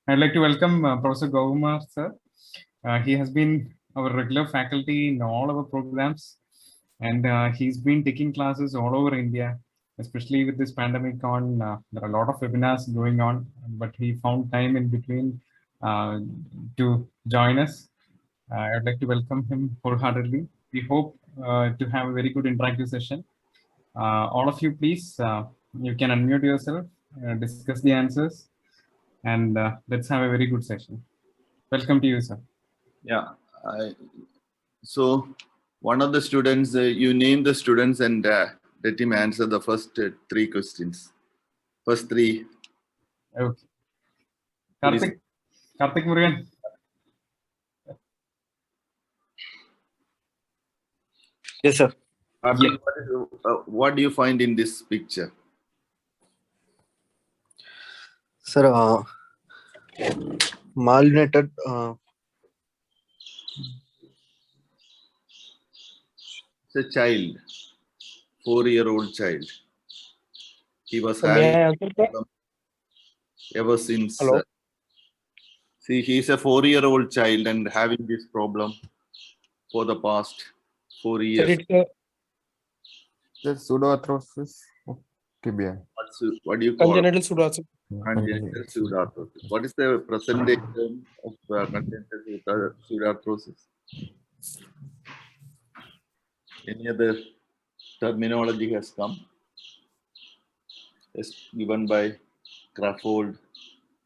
I'd like to welcome Professor Govumar, sir. He has been our regular faculty in all our programs, and he's been taking classes all over India, especially with this pandemic on. There are a lot of webinars going on, but he found time in between to join us. I'd like to welcome him wholeheartedly. We hope to have a very good interactive session. All of you, please, you can unmute yourself, discuss the answers, and let's have a very good session. Welcome to you, sir. Yeah. So one of the students, you name the students and let him answer the first three questions. First three. Okay. Please. Karthik Murugan. Yes, sir. Karthik, what do you find in this picture? Sir, malnutrited. It's a child, 4-year-old child. He was May I having answer, sir? problem ever since. Hello? See, he's a 4-year-old child and having this problem for the past 4 years. Sir, Just pseudoarthrosis of tibia. What do you call it? congenital pseudoarthritis. Congenital pseudoarthrosis. What is the present day term of congenital pseudoarthrosis? Any other terminology has come? It's given by Crawford,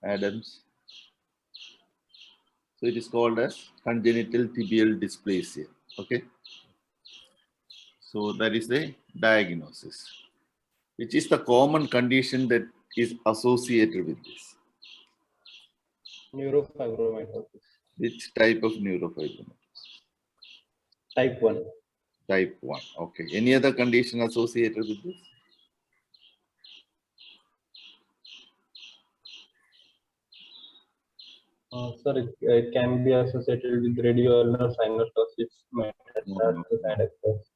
Adams. So it is called as congenital tibial dysplasia. Okay. So that is the diagnosis. Which is the common condition that is associated with this? Neurofibromatosis. Which type of neurofibromatosis? Type 1. Type 1. Okay. Any other condition associated with this? Sir, it can be associated with radioulnar synostosis, metastasis, and excess.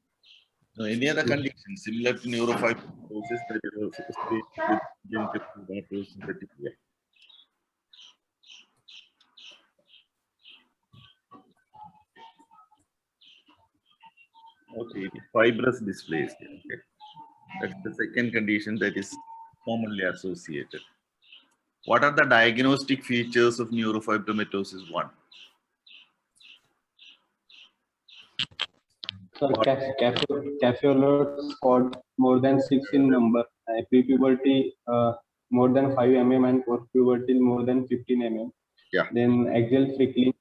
No, any other condition similar to neurofibromatosis that is associated with congenital pseudoarthrosis in the tibia? Okay, it is fibrous dysplasia. Okay. That's the second condition that is commonly associated. What are the diagnostic features of neurofibromatosis 1? Sir, caphalotes called more than 6 in number, pre-puberty more than 5 mm and post-puberty more than 15 mm. Yeah. Then axial freckling.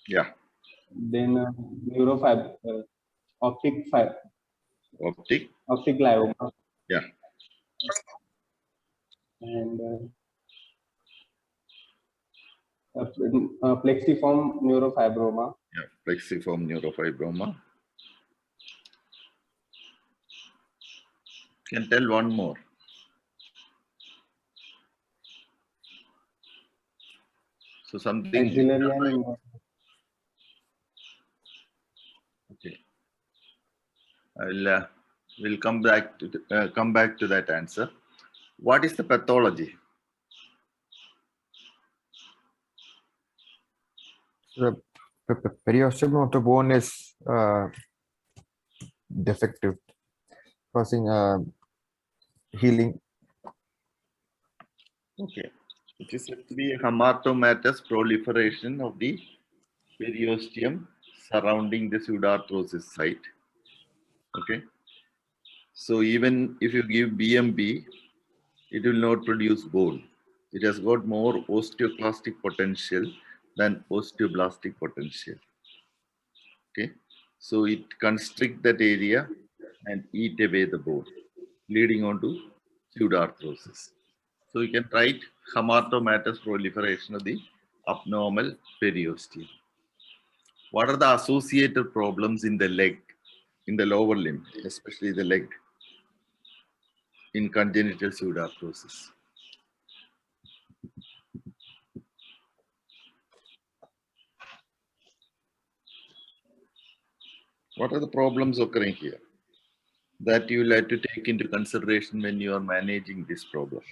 Yeah. Then optic glioma. Yeah. And plexiform neurofibroma. Yeah. Plexiform neurofibroma. Can tell one more. So something. Axillary and Okay. We'll come back to that answer. What is the pathology? The periosteum of the bone is defective, causing healing. Okay. It is said to be a hamartomatous proliferation of the periosteum surrounding the pseudoarthrosis site. Okay. So even if you give BMP, it will not produce bone. It has got more osteoclastic potential than osteoblastic potential. Okay. So it constricts that area and eat away the bone, leading on to pseudoarthrosis. So you can write hamartomatous proliferation of the abnormal periosteum. What are the associated problems in the leg, in the lower limb, especially the leg, in congenital pseudoarthrosis? What are the problems occurring here that you will have to take into consideration when you are managing this problem?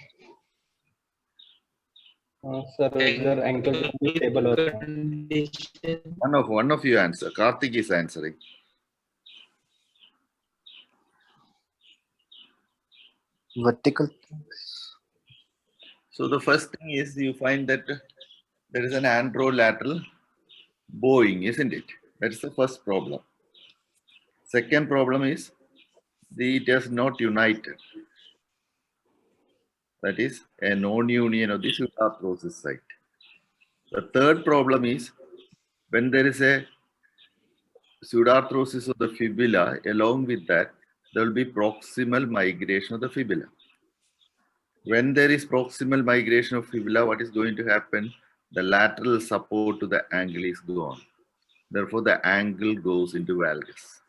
Sir, whether ankle should be stable or not. condition. One of you answer. Karthik is answering. Vertical. So the first thing is you find that there is an androlateral bowing, isn't it? That's the first problem. Second problem is it is not united. That is a non-union of the pseudarthrosis site. The third problem is when there is a pseudarthrosis of the fibula, along with that, there will be proximal migration of the fibula. When there is proximal migration of fibula, what is going to happen? The lateral support to the angle is gone. Therefore, the angle goes into valgus.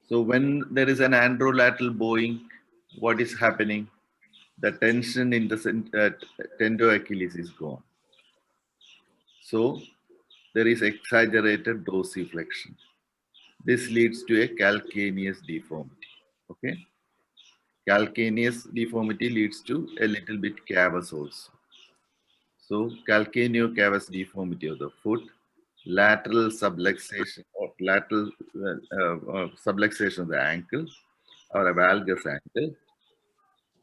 So when there is an androlateral bowing, what is happening? The tension in the tendoachilles is gone. So there is exaggerated dorsiflexion. This leads to a calcaneus deformity. Okay, calcaneus deformity leads to a little bit cavus also. So calcaneo-cavus deformity of the foot, lateral subluxation or lateral subluxation of the ankle or a valgus ankle.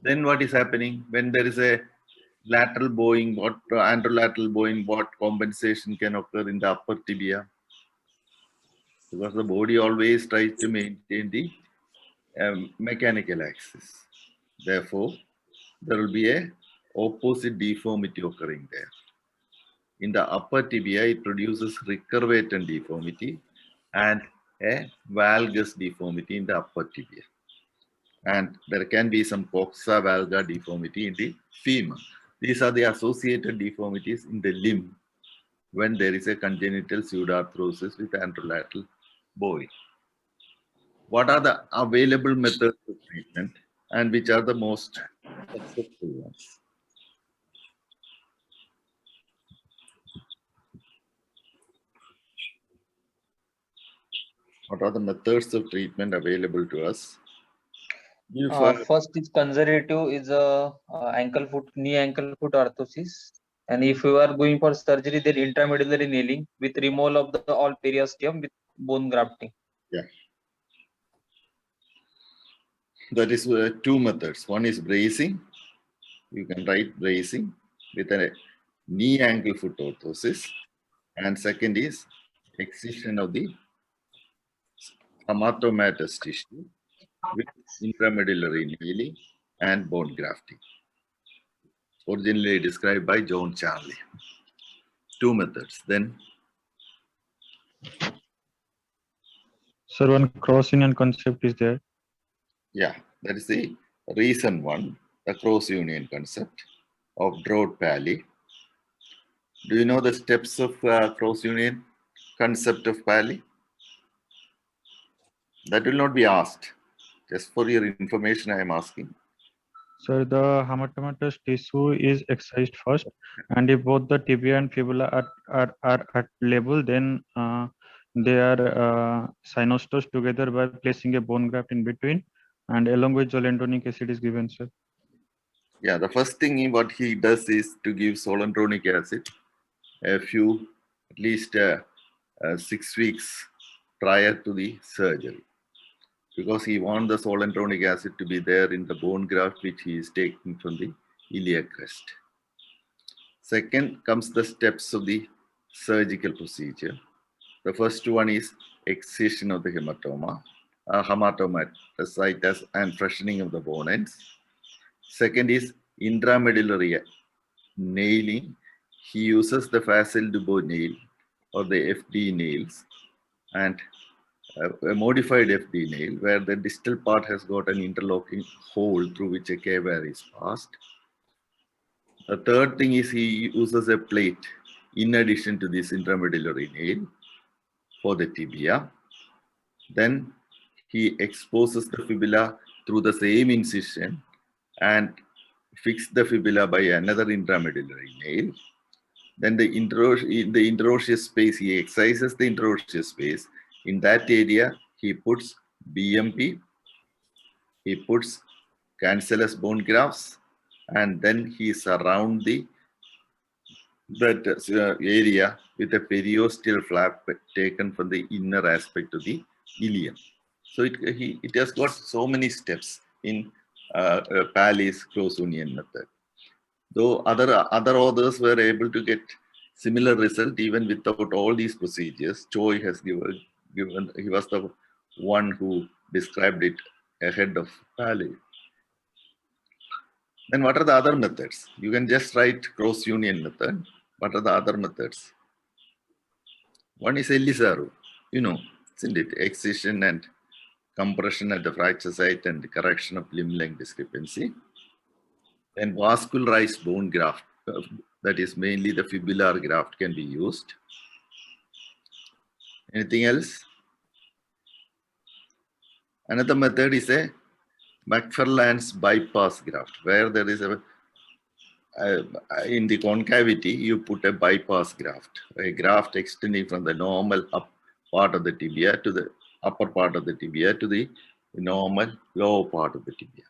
Then what is happening when there is a lateral bowing, what androlateral bowing, what compensation can occur in the upper tibia? Because the body always tries to maintain the mechanical axis. Therefore, there will be a opposite deformity occurring there. In the upper tibia, it produces recurvatant deformity and a valgus deformity in the upper tibia. And there can be some coxa valga deformity in the femur. These are the associated deformities in the limb when there is a congenital pseudarthrosis with androlateral bowing. What are the available methods of treatment and which are the most successful ones? What are the methods of treatment available to us? First is conservative is ankle foot, knee ankle foot orthosis. And if you are going for surgery, then intramedullary nailing with removal of the all periosteum with bone grafting. Yeah. That is two methods. One is bracing. You can write bracing with a knee ankle foot orthosis. And second is excision of the hamartomatous tissue with intramedullary nailing and bone grafting. Originally described by John Charlie. Two methods. Then, Sir, one cross-union concept is there. yeah, that is the recent one, the cross-union concept of Drode-Paley. Do you know the steps of cross-union concept of Paley? That will not be asked. Just for your information, I am asking. Sir, the hamartomatous tissue is excised first, and if both the tibia and fibula are at level, then they are synostos together by placing a bone graft in between, and along with zoledronic acid is given, sir. Yeah, the first thing what he does is to give zoledronic acid a few, at least 6 weeks prior to the surgery, because he wants the zoledronic acid to be there in the bone graft which he is taking from the iliac crest. Second comes the steps of the surgical procedure. The first one is excision of the hematoma, hamartomatous and freshening of the bone ends. Second is intramedullary nailing. He uses the Facile Dubos nail or the FD nails and a modified FD nail where the distal part has got an interlocking hole through which a K-wire is passed. The third thing is he uses a plate in addition to this intramedullary nail for the tibia. Then he exposes the fibula through the same incision and fix the fibula by another intramedullary nail. Then the interosseous space, he excises the interosseous space. In that area, he puts BMP, he puts cancellous bone grafts, and then he surround that area with a periosteal flap taken from the inner aspect of the ileum. So it has got so many steps in Paley's close union method. Though other authors were able to get similar result even without all these procedures, Choi has given he was the one who described it ahead of Paley. Then what are the other methods? You can just write cross union method. What are the other methods? One is Elizarov, you know, isn't it? Excision and compression at the fracture site and correction of limb length discrepancy. Then vascularized bone graft, that is mainly the fibular graft, can be used. Anything else? Another method is a McFarland's bypass graft, where there is in the concavity, you put a bypass graft, a graft extending from the normal up part of the tibia to the upper part of the tibia to the normal lower part of the tibia.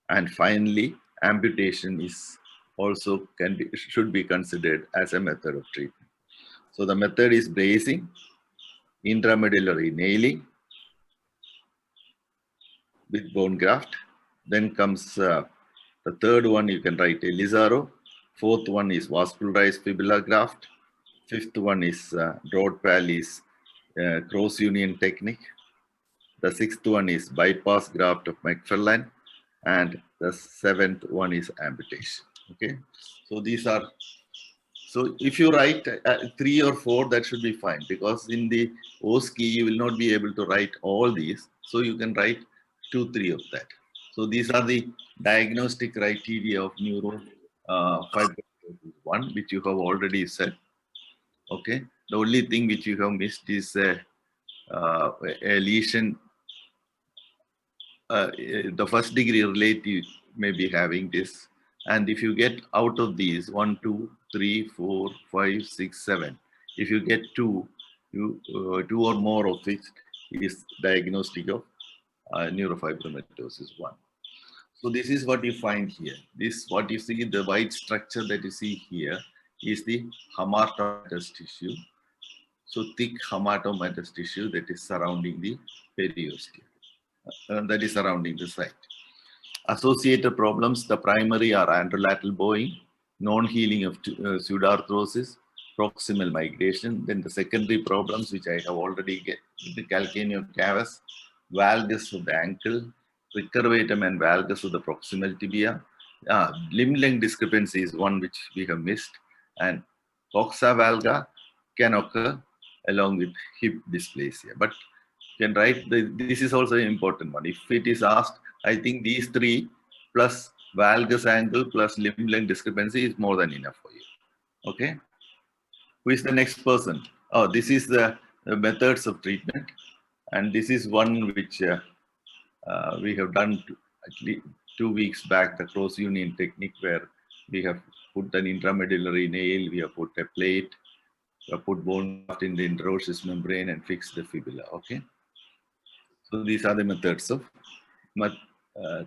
And finally, amputation is also should be considered as a method of treatment. So the method is bracing, intramedullary nailing with bone graft. Then comes the third one, you can write Elizarov. Fourth one is vascularized fibular graft. Fifth one is Rod-Paley's cross union technique. The sixth one is bypass graft of McFarland. And the seventh one is amputation. Okay, so these are, so if you write 3 or 4, that should be fine, because in the OSCE you will not be able to write all these, so you can write 2, 3 of that. So these are the diagnostic criteria of neurofibrosis 1, which you have already said. Okay, the only thing which you have missed is a lesion. The first degree relative may be having this, and if you get out of these 1, 2, 3, 4, 5, 6, 7, if you get 2, 2 or more of it is diagnostic of neurofibromatosis 1. So this is what you find here. This, what you see, the white structure that you see here is the hamartomatous tissue. So thick hamartomatous tissue that is surrounding the periosteum. That is surrounding the site. Associated problems, the primary are anterolateral bowing, non-healing of pseudarthrosis, proximal migration. Then the secondary problems, which I have already get, the calcaneum cavus, valgus of the ankle, recurvatum and valgus of the proximal tibia. Limb length discrepancy is one which we have missed, and coxa valga can occur along with hip dysplasia. But can write this is also an important one. If it is asked, I think these 3 plus valgus angle plus limb length discrepancy is more than enough for you. Okay. Who is the next person? Oh, this is the methods of treatment, and this is one which we have done at least 2 weeks back, the cross union technique, where we have put an intramedullary nail, we have put a plate, we have put bone graft in the interosseous membrane and fixed the fibula. Okay. So these are the methods of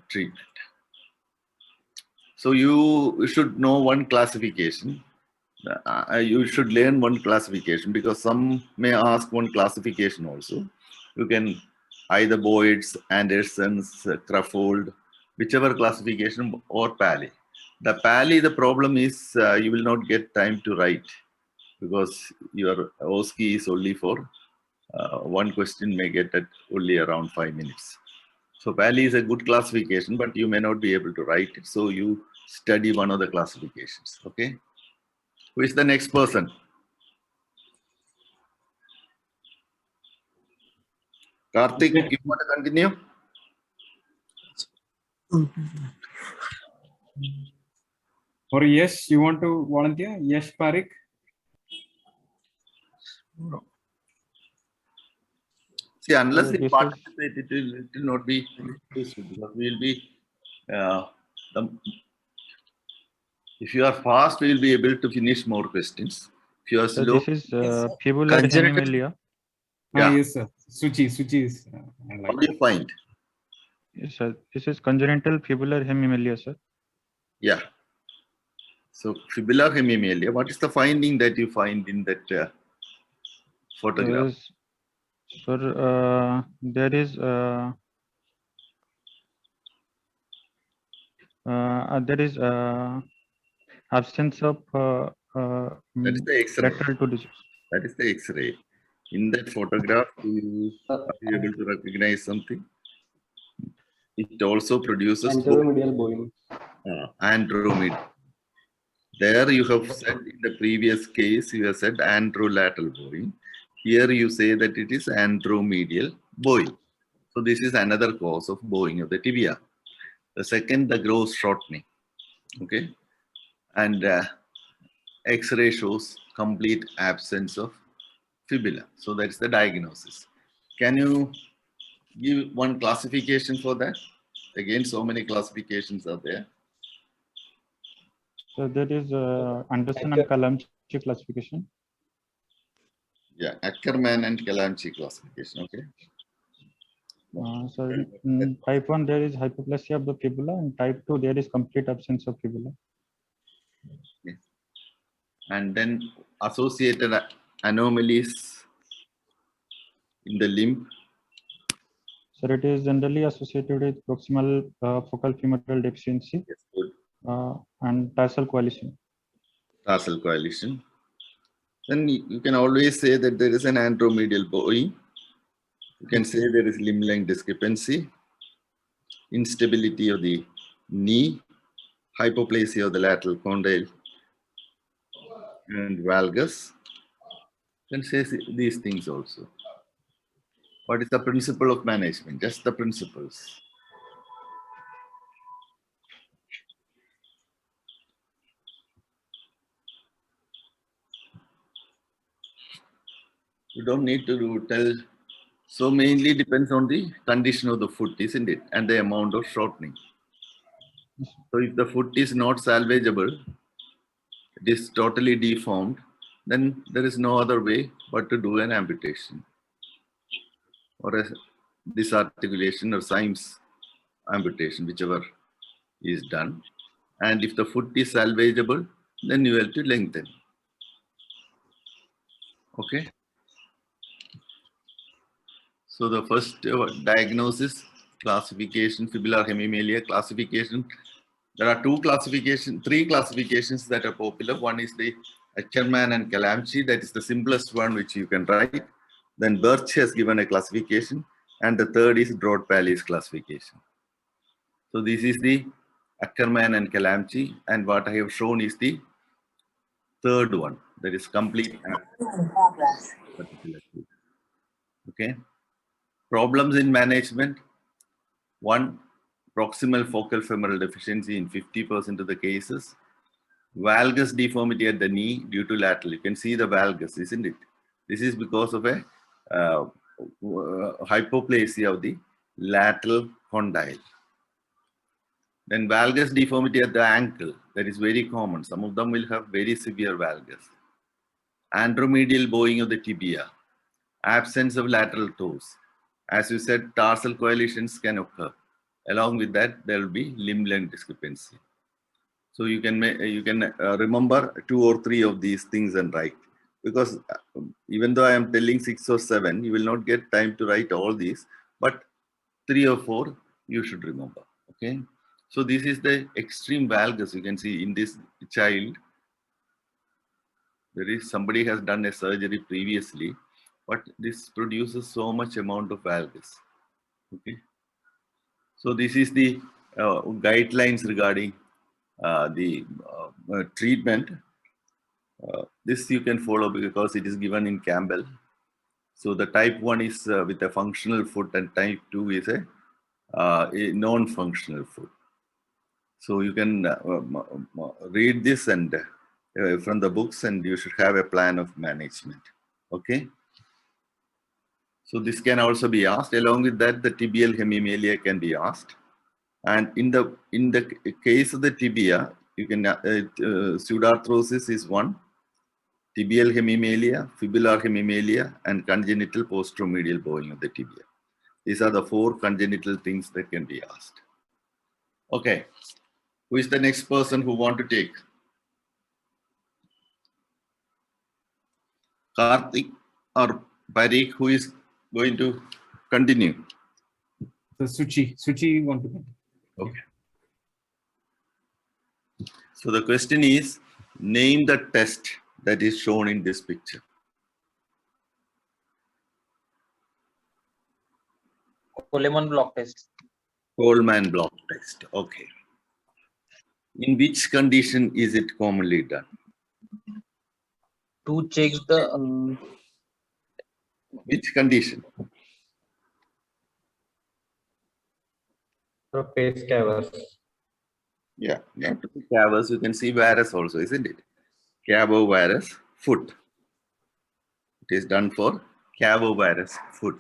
treatment. So you should know one classification. You should learn one classification, because some may ask one classification also. You can either Boyd's, Anderson's, Crawford, whichever classification, or Paley. The Paley, the problem is you will not get time to write, because your OSCE is only for one question may get at only around 5 minutes. So Paley is a good classification, but you may not be able to write it. So you study one of the classifications. Okay. Who is the next person? Karthik, you want to continue? Or yes, you want to volunteer? Yes, Parik? See, unless you participate, it will not be useful, because we will be, if you are fast, we will be able to finish more questions. If you are slow. This is fibular hemimelia. Yeah. Yes, sir. Suchi is. What do you find? Yes, sir. This is congenital fibular hemimelia, sir. Yeah. So fibular hemimelia, what is the finding that you find in that photograph? Sir, there is absence of That is the X-ray. lateral two digits. That is the X-ray. In that photograph, are you able to recognize something? It also produces Anteromedial bowing. andromedial. There you have said in the previous case, you have said anterolateral bowing. Here you say that it is anteromedial bowing. So this is another cause of bowing of the tibia. The second, the gross shortening. Okay. And X-ray shows complete absence of fibula. So that's the diagnosis. Can you give one classification for that? Again, so many classifications are there. So there is Anderson and Kalamchi classification. Yeah, Ackerman and Kalamchi classification. Okay. So in type 1 there is hypoplasia of the fibula, and type 2 there is complete absence of fibula. Yes. And then associated anomalies in the limb. So it is generally associated with proximal focal femoral deficiency. Yes, good. And tarsal coalition. Tarsal coalition. Then you can always say that there is an anteromedial bowing. You can say there is limb length discrepancy, instability of the knee, hypoplasia of the lateral condyle and valgus. You can say these things also. What is the principle of management? Just the principles. You don't need to tell. So mainly depends on the condition of the foot, isn't it? And the amount of shortening. So if the foot is not salvageable, it is totally deformed, then there is no other way but to do an amputation or a disarticulation or Symes amputation, whichever is done. And if the foot is salvageable, then you have to lengthen. Okay. So the first diagnosis, classification, fibular hemimelia classification. There are three classifications that are popular. One is the Ackerman and Kalamchi. That is the simplest one which you can write. Then Birch has given a classification. And the third is Broad-Pally's classification. So this is the Ackerman and Kalamchi. And what I have shown is the third one. That is complete. Okay. Problems in management. One, proximal focal femoral deficiency in 50% of the cases. Valgus deformity at the knee due to lateral. You can see the valgus, isn't it? This is because of a hypoplasia of the lateral condyle. Then valgus deformity at the ankle. That is very common. Some of them will have very severe valgus. Anteromedial bowing of the tibia. Absence of lateral toes. As you said, tarsal coalitions can occur. Along with that, there will be limb length discrepancy. So you can remember 2 or 3 of these things and write. Because even though I am telling 6 or 7, you will not get time to write all these. But 3 or 4 you should remember. Okay. So this is the extreme valgus you can see in this child. There is somebody has done a surgery previously, but this produces so much amount of valgus. Okay. So this is the guidelines regarding the treatment. This you can follow because it is given in Campbell. So the type 1 is with a functional foot and type 2 is a non-functional foot. So you can read this and from the books, and you should have a plan of management. Okay. So this can also be asked. Along with that, the tibial hemimelia can be asked. And in the case of the tibia, you can pseudarthrosis is one, tibial hemimelia, fibular hemimelia, and congenital posteromedial bowing of the tibia. These are the 4 congenital things that can be asked. Okay. Who is the next person who want to take? Karthik or Parikh, who is going to continue? So Suchi want to continue. Okay. So the question is, name the test that is shown in this picture. Coleman block test. Coleman block test. Okay. In which condition is it commonly done? To check the Which condition? Phase cavers. Yeah, not Cavus, you can see varus also, isn't it? Cavo virus foot. It is done for Cavo virus foot.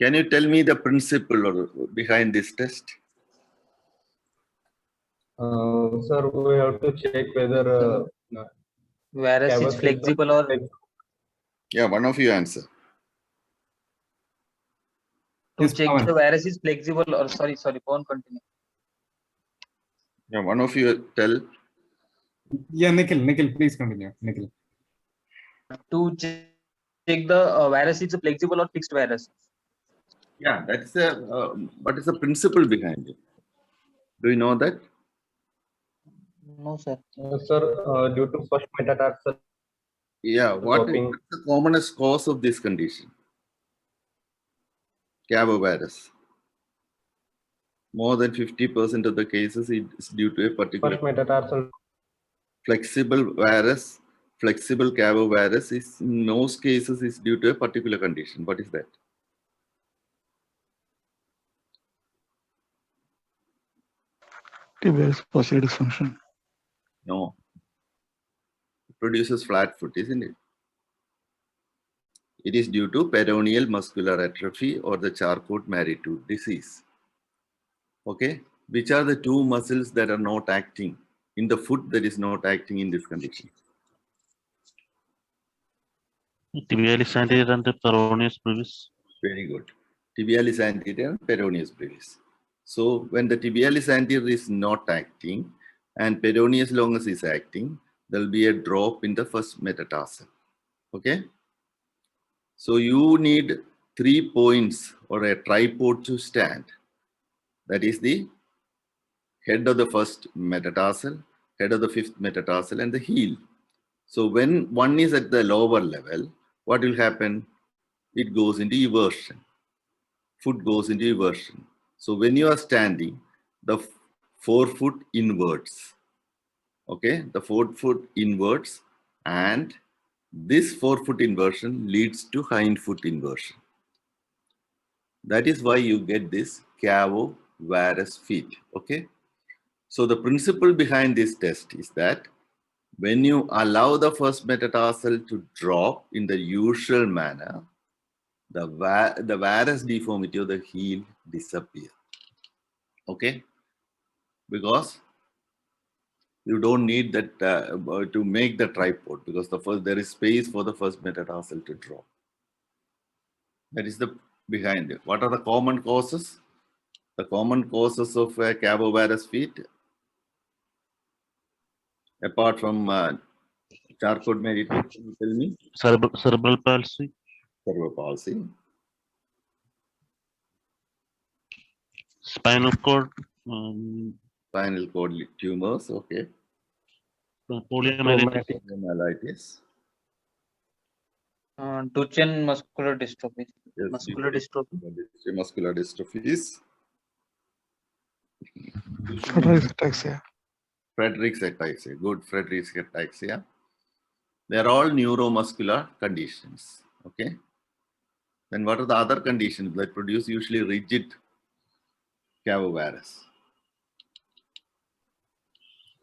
Can you tell me the principle behind this test? Sir, we have to check whether virus is cavus flexible or Yeah, one of you answer. to Yes, check Pawan. the virus is flexible or sorry, Pawan, continue. Yeah, one of you tell. Yeah, Nikhil, please continue. Nikhil. To check the virus is a flexible or fixed virus. Yeah, that's the what is the principle behind it? Do you know that? No, sir. sir, due to first metatarsal Yeah, what is dropping. the commonest cause of this condition? Cavo virus. More than 50% of the cases it is due to a particular First metatarsal. flexible virus. Flexible Cavo virus is in most cases is due to a particular condition. What is that? Tibial posterior dysfunction. No. It produces flat foot, isn't it? It is due to peroneal muscular atrophy or the Charcot-Marie-Tooth disease. Okay, which are the two muscles that are not acting in the foot that is not acting in this condition? Tibialis anterior and the peroneus brevis. Very good. Tibialis anterior and peroneus brevis. So when the tibialis anterior is not acting and peroneus longus is acting, there will be a drop in the first metatarsal. Okay. So you need 3 points or a tripod to stand. That is the head of the first metatarsal, head of the fifth metatarsal, and the heel. So when one is at the lower level, what will happen? It goes into eversion. Foot goes into eversion. So when you are standing, the forefoot inverts. Okay, the forefoot inverts, and this forefoot inversion leads to hindfoot inversion. That is why you get this Cavo virus feet. Okay. So the principle behind this test is that when you allow the first metatarsal to drop in the usual manner, the varus deformity of the heel disappears. Okay. Because you don't need that to make the tripod, because there is space for the first metatarsal to drop. That is the behind it. What are the common causes? The common causes of Cavo virus feet, apart from Charcot-Marie-Tooth, can you tell me? Cerebral palsy. Cerebral palsy. Spinal cord. Spinal cord tumors. Okay. Poliomyelitis. Duchenne muscular dystrophy. Yes, Muscular dystrophy. Muscular dystrophies. Friedreich's ataxia. Friedreich's ataxia. Good. Friedreich's ataxia. They are all neuromuscular conditions. Okay. Then what are the other conditions that produce usually rigid Cavo virus?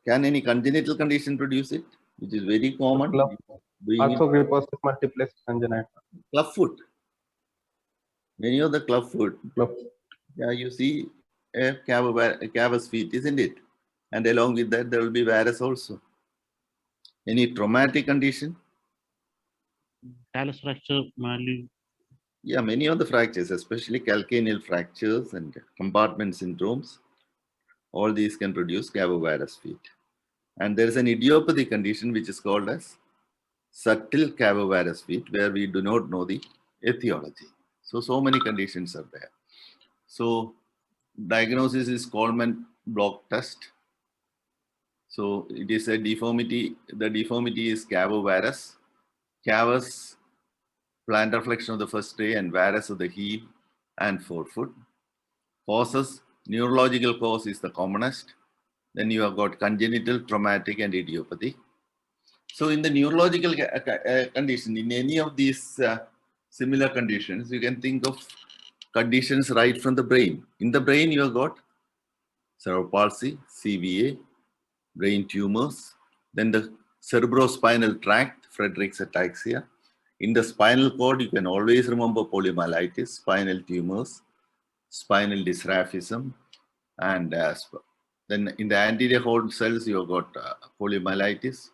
Can any congenital condition produce it, which is very common? Arthrogryposis multiplex congenita. Clubfoot. Many of the clubfoot. Yeah, you see a cavus feet, isn't it? And along with that, there will be varus also. Any traumatic condition? Talus fracture, Marley. Yeah, many of the fractures, especially calcaneal fractures and compartment syndromes, All these can produce cavovirus feet. And there is an idiopathic condition which is called as subtle cavovirus feet, where we do not know the etiology. So many conditions are there. So diagnosis is Coleman block test. So it is a deformity. The deformity is cavovirus. Cavus, plantar flexion of the first ray, and varus of the heel and forefoot. Causes, neurological cause is the commonest. Then you have got congenital, traumatic, and idiopathic. So in the neurological condition, in any of these similar conditions, you can think of conditions right from the brain. In the brain, you have got cerebral palsy, CVA, brain tumors, then the cerebrospinal tract, Friedreich's ataxia. In the spinal cord, you can always remember poliomyelitis, spinal tumors, spinal dysraphism, and then in the anterior horn cells, you have got poliomyelitis.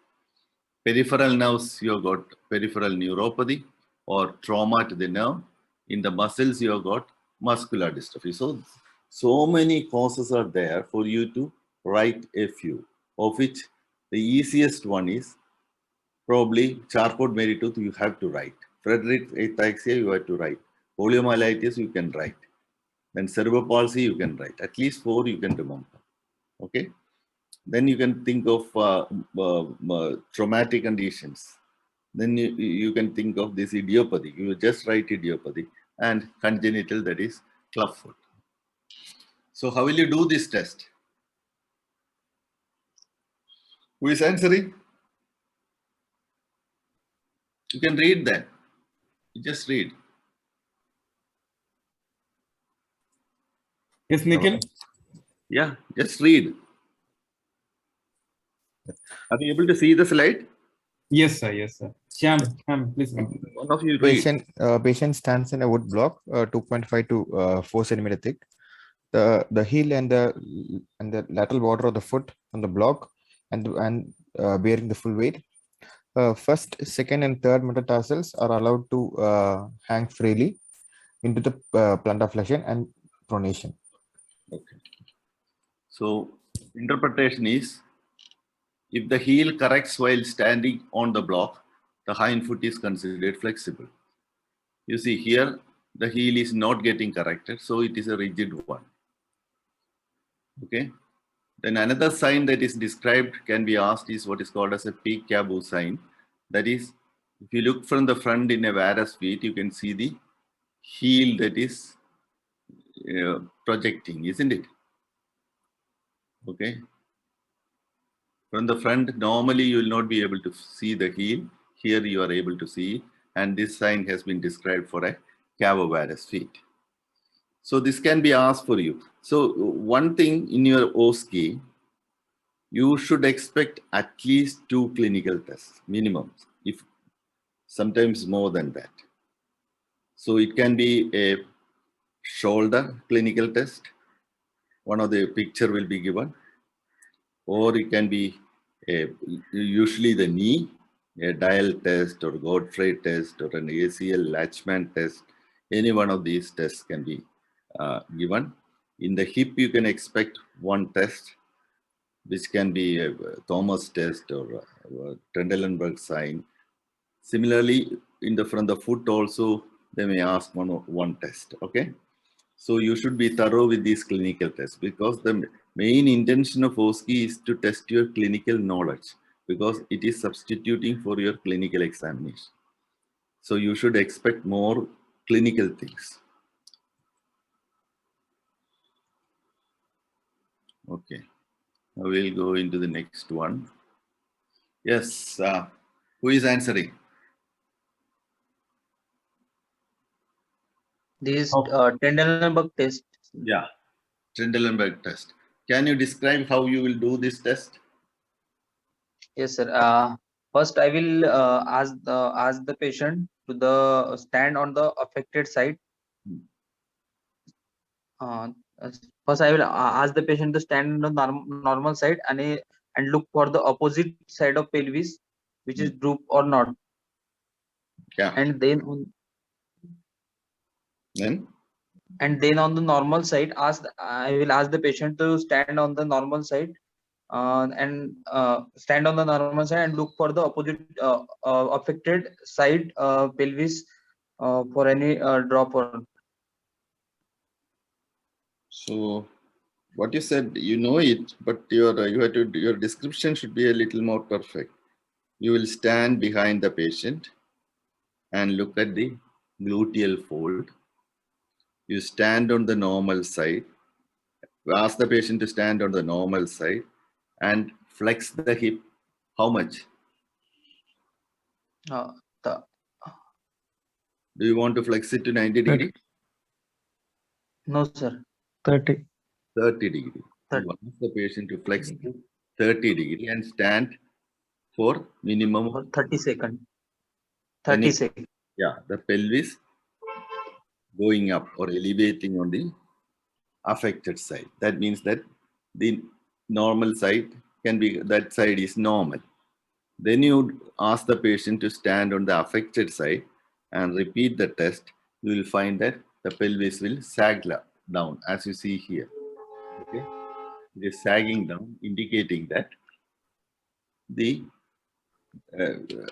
Peripheral nerves, you have got peripheral neuropathy or trauma to the nerve. In the muscles, you have got muscular dystrophy. So many causes are there for you to write a few, of which the easiest one is probably Charcot-Marie-Tooth, you have to write. Friedreich's ataxia, you have to write. Poliomyelitis, you can write. Then cerebral palsy, you can write. At least 4 you can remember. Okay. Then you can think of traumatic conditions. Then you can think of this idiopathy. You just write idiopathy, and congenital, that is clubfoot. So how will you do this test? Who is answering? You can read that. You just read. Yes, Nikhil? Yeah, just read. Are you able to see the slide? Yes, sir. Yes, sir. Shyam, please. One of you read. Patient stands in a wood block, 2.5 to 4 centimeter thick. The heel and the lateral border of the foot on the block and bearing the full weight. First, second, and third metatarsals are allowed to hang freely into the plantar flexion and pronation. Okay. So interpretation is, if the heel corrects while standing on the block, the hind foot is considered flexible. You see here, the heel is not getting corrected, so it is a rigid one. Okay. Then another sign that is described can be asked is what is called as a peekaboo sign. That is, if you look from the front in a varus feet, you can see the heel that is projecting, isn't it? Okay. From the front, normally you will not be able to see the heel. Here you are able to see it, and this sign has been described for a cavovirus feet. So this can be asked for you. So one thing in your OSCE, you should expect at least 2 clinical tests, minimum, if sometimes more than that. So it can be a shoulder clinical test. One of the picture will be given. Or it can be usually the knee, a dial test or Godfrey test or an ACL Latchman test. Any one of these tests can be given. In the hip, you can expect one test, which can be a Thomas test or a Trendelenburg sign. Similarly, from the foot also, they may ask one test. Okay. So you should be thorough with these clinical tests, because the main intention of OSCE is to test your clinical knowledge, because it is substituting for your clinical examination. So you should expect more clinical things. Okay, I will go into the next one. Yes, who is answering? This Trendelenburg test. Yeah, Trendelenburg test. Can you describe how you will do this test? Yes, sir. First, I will ask the patient to stand on the affected side. First, I will ask the patient to stand on the normal side and look for the opposite side of pelvis, which is droop or not. Yeah. And then and then on the normal side, I will ask the patient to stand on the normal side, and stand on the normal side and look for the opposite affected side pelvis for any drop or. So what you said, you know it, but your description should be a little more perfect. You will stand behind the patient and look at the gluteal fold. You stand on the normal side. Ask the patient to stand on the normal side and flex the hip. How much? The Do you want to flex it to 90 degree? No, sir. 30. 30 degree. 30. You ask the patient to flex to 30 degree and stand for minimum For 30 seconds. Then 30 it- seconds. Yeah, the pelvis going up or elevating on the affected side. That means that the normal side can be, that side is normal. Then you ask the patient to stand on the affected side and repeat the test. You will find that the pelvis will sag down, as you see here. Okay, it is sagging down, indicating that the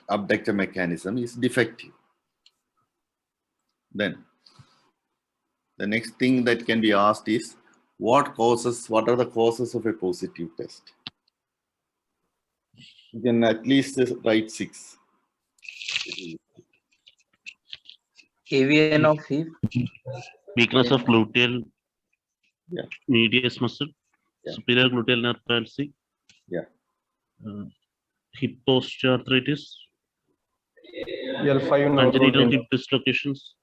abductor mechanism is defective. Then the next thing that can be asked is, what are the causes of a positive test? You can at least write 6. AVN of hip. Weakness of gluteal Yeah. medius muscle, Yeah. superior gluteal nerve palsy, Yeah. hip osteoarthritis, L5 congenital neurotin. hip dislocations.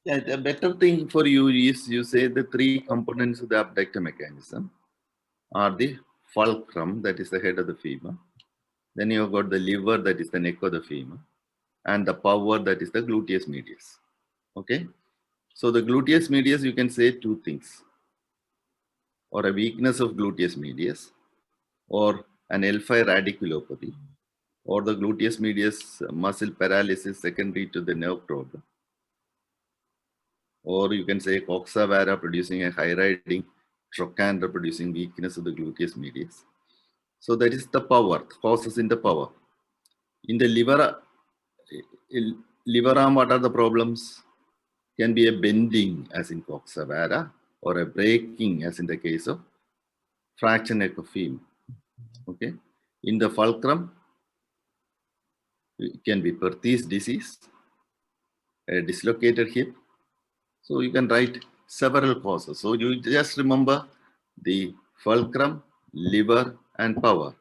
Yeah, the better thing for you is you say the 3 components of the abductor mechanism are the fulcrum, that is the head of the femur. Then you've got the liver, that is the neck of the femur, and the power, that is the gluteus medius. Okay, so the gluteus medius, you can say 2 things, or a weakness of gluteus medius, or an L5 radiculopathy, or the gluteus medius muscle paralysis secondary to the nerve problem. Or you can say coxa vara producing a high riding, trochanter producing weakness of the gluteus medius. So that is the power, causes in the power. In the liver arm, what are the problems? Can be a bending as in coxa vara, or a breaking as in the case of fracture neck of femur. Okay. In the fulcrum, it can be Perthes disease, a dislocated hip. So you can write several causes. So you just remember the fulcrum, liver, and power.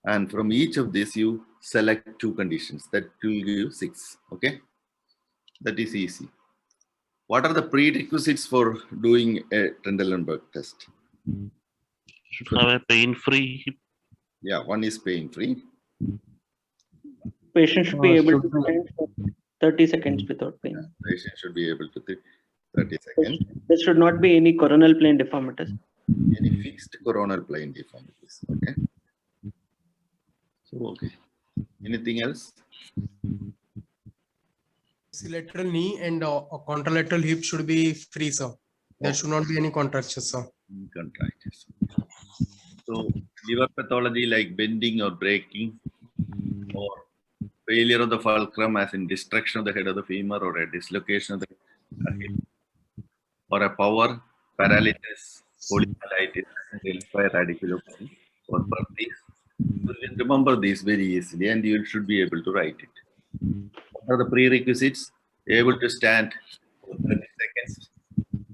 And from each of these, you select 2 conditions. That will give you 6. Okay, that is easy. What are the prerequisites for doing a Trendelenburg test? Should have a pain-free hip. Yeah, one is pain-free. Patient should be able to stand for 30 seconds without pain. Yeah, patient should be able to 30 seconds. There should not be any coronal plane deformities. Any fixed coronal plane deformities. Okay. So, okay. Anything else? Lateral knee and contralateral hip should be free, sir. There should not be any contraction, sir. Contractures. So, liver pathology like bending or breaking, or failure of the fulcrum as in destruction of the head of the femur, or a dislocation of the hip, or a power, paralysis, polymyelitis, L5 radiculopathy, or Perthes. So you can remember these very easily and you should be able to write it. What are the prerequisites? Able to stand for 30 seconds.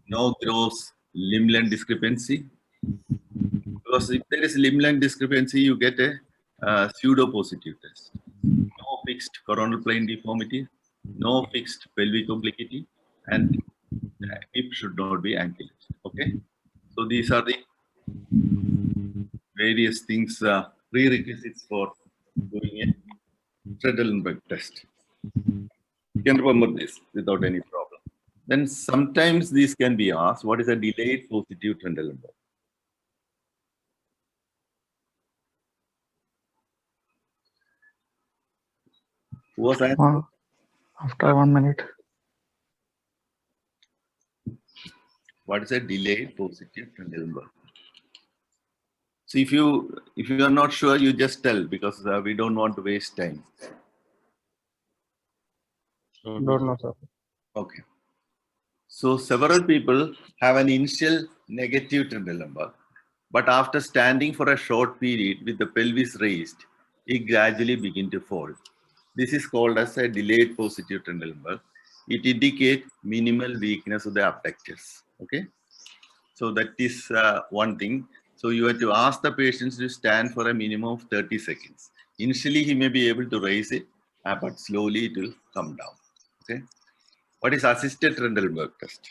No gross limb length discrepancy. Because if there is limb length discrepancy, you get a pseudo-positive test. No fixed coronal plane deformity, no fixed pelvic obliquity, and the hip should not be ankylosed. Okay, so these are the various things, prerequisites for doing a Trendelenburg test. You can remember this without any problem. Then sometimes these can be asked, what is a delayed positive Trendelenburg? Who was that? After 1 minute. What is a delayed positive Trendelenburg? So if you are not sure, you just tell, because we don't want to waste time. Don't know, sir. Okay. So several people have an initial negative Trendelenburg, but after standing for a short period with the pelvis raised, it gradually begin to fall. This is called as a delayed positive Trendelenburg. It indicates minimal weakness of the abductors. Okay. So that is one thing. So you have to ask the patients to stand for a minimum of 30 seconds. Initially, he may be able to raise it, but slowly it will come down. Okay. What is assisted Trendelenburg test?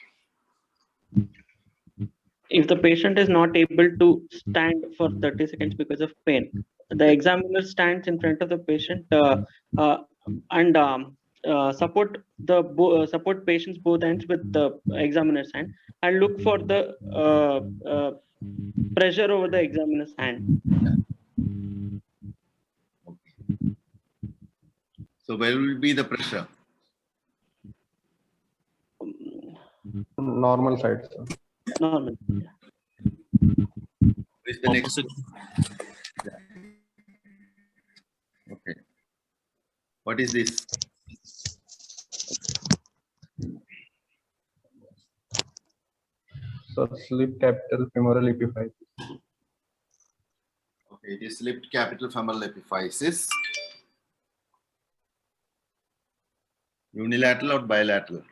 If the patient is not able to stand for 30 seconds because of pain, the examiner stands in front of the patient and support patient's both hands with the examiner's hand and look for the pressure over the examiner's hand. Okay. So where will be the pressure? Normal side, sir. Normal. Is the next? Yeah. Okay. What is this? So slip capital femoral epiphysis. Okay, it is slipped capital femoral epiphysis. Unilateral or bilateral?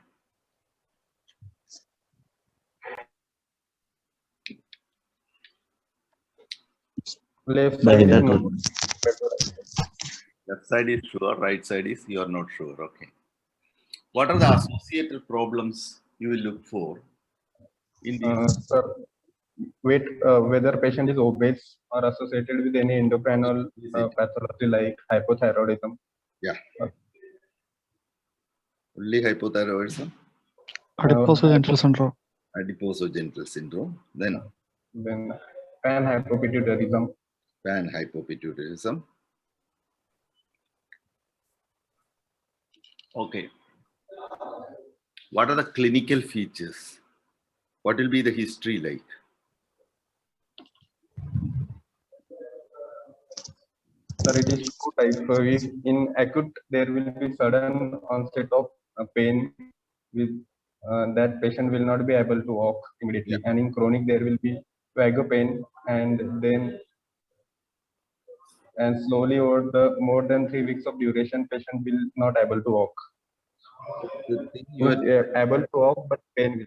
Left side is Bilateral. no. Left side is sure, right side is you are not sure. Okay. What are the associated problems you will look for in the Sir, whether patient is obese or associated with any endocrinal pathology like hypothyroidism. Yeah. Only hypothyroidism? Adiposogenital syndrome. Adiposogenital syndrome. Then panhypopituitarism. Panhypopituitarism. Okay. What are the clinical features? What will be the history like? Sir, it is two types. So if in acute, there will be sudden onset of pain with that patient will not be able to walk immediately. Yeah. And in chronic, there will be vago pain and then slowly over the more than 3 weeks of duration, patient will not able to walk. You are able to walk, but pain will.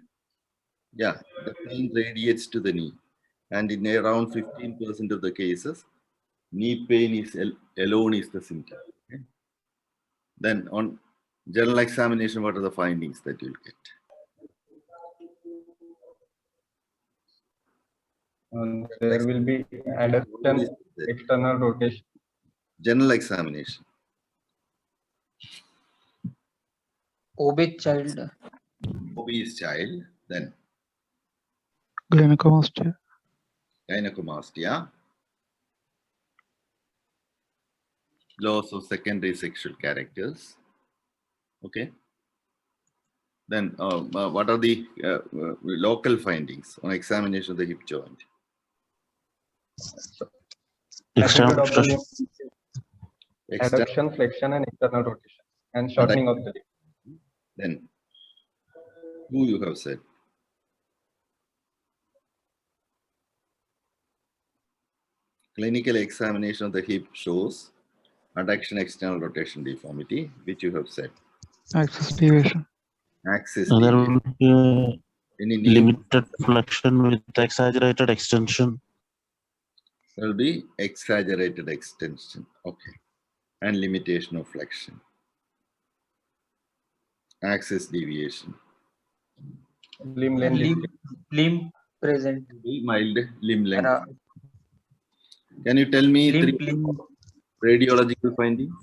Yeah, the pain radiates to the knee. And in around 15% of the cases, knee pain is alone is the symptom. Okay? Then on general examination, what are the findings that you'll get? There will be adduction, external rotation. General examination. Obese child. Obese child. Then Gynecomastia. Gynecomastia. Loss of secondary sexual characters. Okay. Then what are the local findings on examination of the hip joint? Adduction, flexion, and external rotation, and shortening of the leg. Then, who you have said? Clinical examination of the hip shows adduction, external rotation deformity, which you have said. Axis deviation. Axis There deviation. will be limited flexion with exaggerated extension. There will be exaggerated extension. Okay. And limitation of flexion. Axis deviation. Limb length. Limb present. Mild limb length. Can you tell me three radiological findings?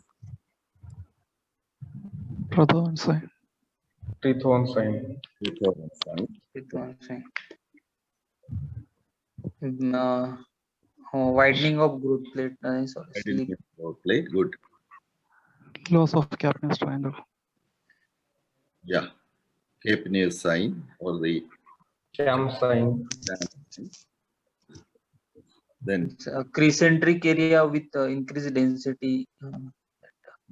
Prothon sign. Trithon sign. Widening of growth plate. Widening of growth plate. Good. Loss of Capner's triangle. Yeah. Capner's sign or the Sham sign. Then Crescentric area with increased density.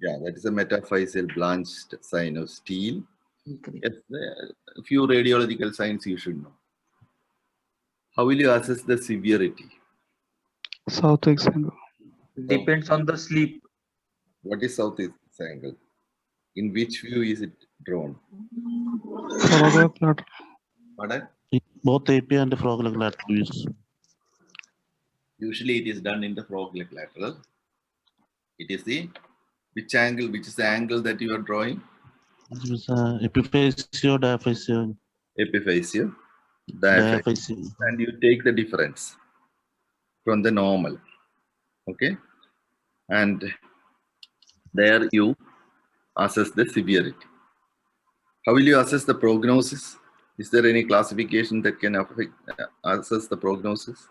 yeah, that is a metaphyseal blanched sign of steel. Okay. Yes, a few radiological signs you should know. How will you assess the severity? South-east angle. Depends on the sleep. What is southeast angle? In which view is it drawn? Frog-leg lateral. Pardon? Both AP and frog-leg lateral views. Usually it is done in the frog-leg lateral. It is the which angle, which is the angle that you are drawing? Epiphyseal or diaphyseal? Epiphyseal. Diaphyseal. And you take the difference from the normal. Okay. And there you assess the severity. How will you assess the prognosis? Is there any classification that can affect, assess the prognosis?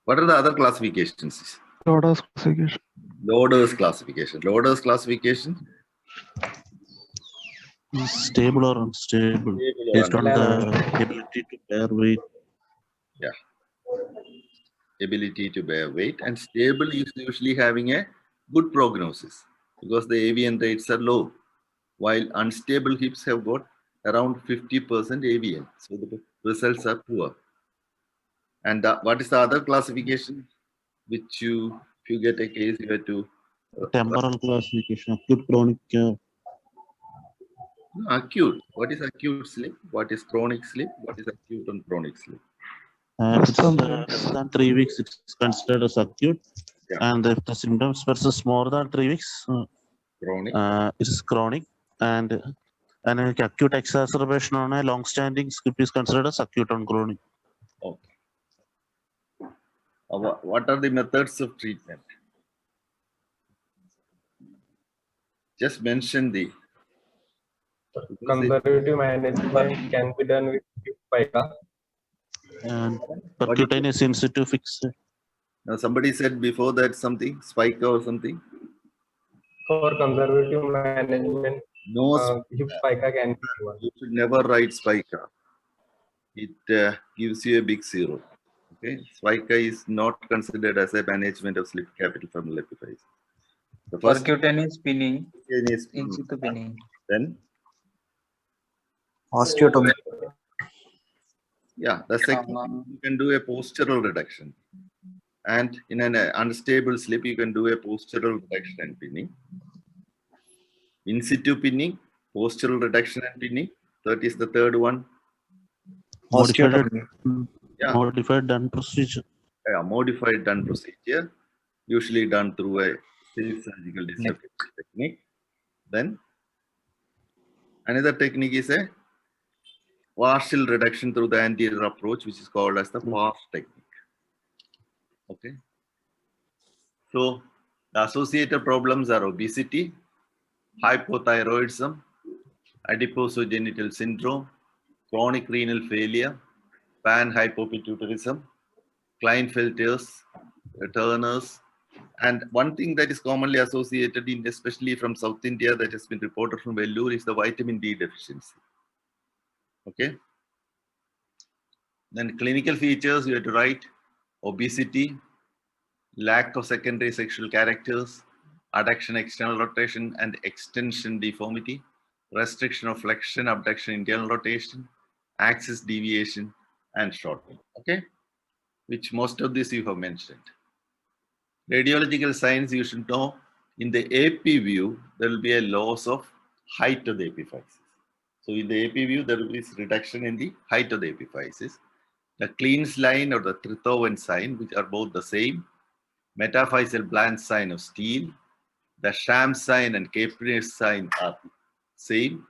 What are the other classifications? Loder's classification. Loder's classification. Loder's classification. Stable or unstable based on the ability to bear weight. Yeah. Ability to bear weight, and stable is usually having a good prognosis because the AVN rates are low, while unstable hips have got around 50% AVN. So the results are poor. And what is the other classification which you, if you get a case, you have to temporal classification, acute, chronic. Acute. What is acute sleep? What is chronic sleep? What is acute and chronic sleep? If it's less than 3 weeks, it's considered as acute. Yeah. And if the symptoms persist more than 3 weeks, chronic. It is chronic. And an acute exacerbation on a long-standing sleep is considered as acute and chronic. Okay. What are the methods of treatment? Just mention the Conservative management can be done with pica. And percutaneous in situ fix. Now somebody said before that something, spica or something. For conservative management, No, hip spica can be given. You should never write spica. It gives you a big zero. Okay, spica is not considered as a management of slip capital femoral epiphysis. The first Percutaneous pinning. is In situ pinning. Then osteotomy. Yeah, the second you can do a postural reduction, and in an unstable slip you can do a postural reduction and pinning. In situ pinning, postural reduction and pinning. That is the third one. Osteotomy. Yeah. Modified done procedure. Yeah, modified done procedure, usually done through a safe surgical dislocation technique. Then another technique is a partial reduction through the anterior approach, which is called as the FAST technique. Okay. So the associated problems are obesity, hypothyroidism, adiposogenital syndrome, chronic renal failure, panhypopituitarism, Klinefelters, Turners, and one thing that is commonly associated in, especially from South India, that has been reported from Vellore, is the vitamin D deficiency. Okay. Then clinical features, you have to write obesity, lack of secondary sexual characters, adduction, external rotation, and extension deformity, restriction of flexion, abduction, internal rotation, axis deviation, and shortening. Okay, which most of this you have mentioned. Radiological signs you should know. In the AP view, there will be a loss of height of the epiphysis. So in the AP view, there will be reduction in the height of the epiphysis. The Kleene line or the Tritowen sign, which are both the same. Metaphyseal blanch sign of steel. The Sham sign and Caprius sign are same.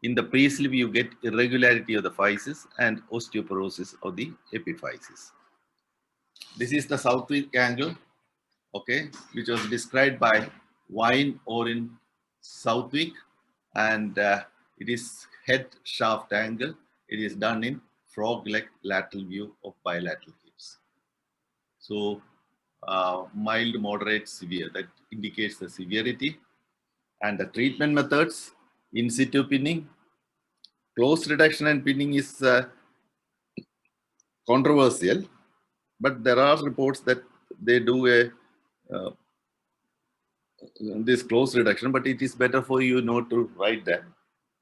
In the pre-slip, you get irregularity of the physis and osteoporosis of the epiphysis. This is the Southwick angle, okay, which was described by Wine or in Southwick, and it is head shaft angle. It is done in frog leg lateral view of bilateral hips. So mild, moderate, severe, that indicates the severity. And the treatment methods, in situ pinning, close reduction and pinning is controversial, but there are reports that they do a this close reduction, but it is better for you not to write that.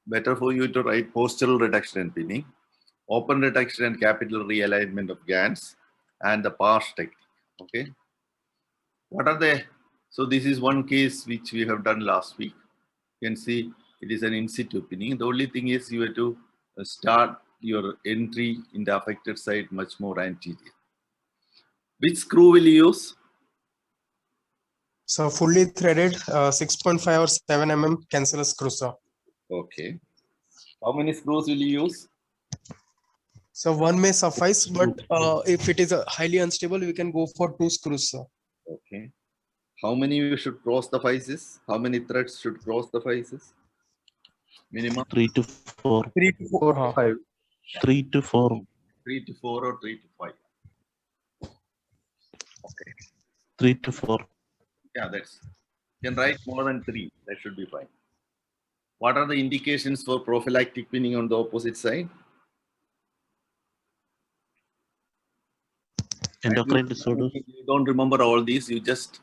Better for you to write postural reduction and pinning, open reduction and capital realignment of GANs, and the PARSH technique. Okay. What are the, so this is one case which we have done last week. You can see it is an in situ pinning. The only thing is you have to start your entry in the affected site much more anterior. Which screw will you use? So fully threaded 6.5 or 7 mm cancellous screw, sir. Okay. How many screws will you use? So one may suffice, but if it is highly unstable, we can go for 2 screws, sir. Okay. How many you should cross the faces? How many threads should cross the faces? Minimum 3 to 4. 3 to 4, 5. 3 to 4. 3 to 4 or 3 to 5. Okay. 3 to 4. Yeah, that's, you can write more than 3. That should be fine. What are the indications for prophylactic pinning on the opposite side? Endocrine disorders. You don't remember all these. You just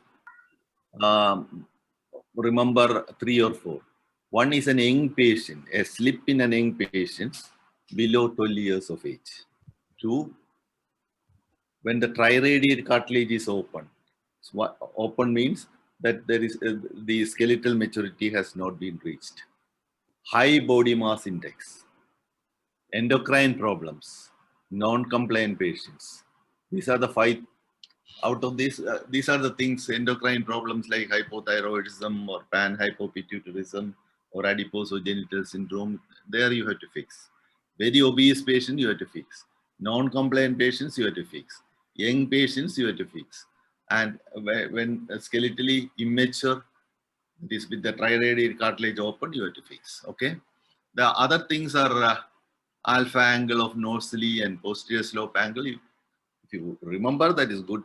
remember 3 or 4. One is an young patient, a slip in an young patient below 12 years of age. 2, when the triradiate cartilage is open. So what open means that there is the skeletal maturity has not been reached. High body mass index, endocrine problems, non-compliant patients. These are the 5. Out of this, these are the things, endocrine problems like hypothyroidism or panhypopituitarism or adipose or genital syndrome. There you have to fix. Very obese patient, you have to fix. Non-compliant patients, you have to fix. Young patients, you have to fix. And when skeletally immature, this with the triradiate cartilage open, you have to fix. Okay. The other things are alpha angle of norsally and posterior slope angle. If you remember, that is good.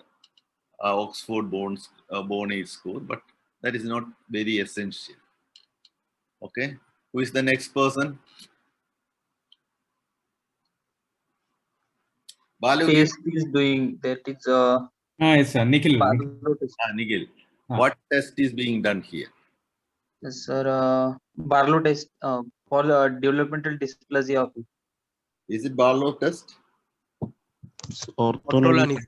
Oxford bone age score, but that is not very essential. Okay. Who is the next person? Balu. Test is doing that is It's Nikhil. Nikhil. What test is being done here? Yes, sir. Barlow test for developmental dysplasia of it. Is it Barlow test? Ortolani.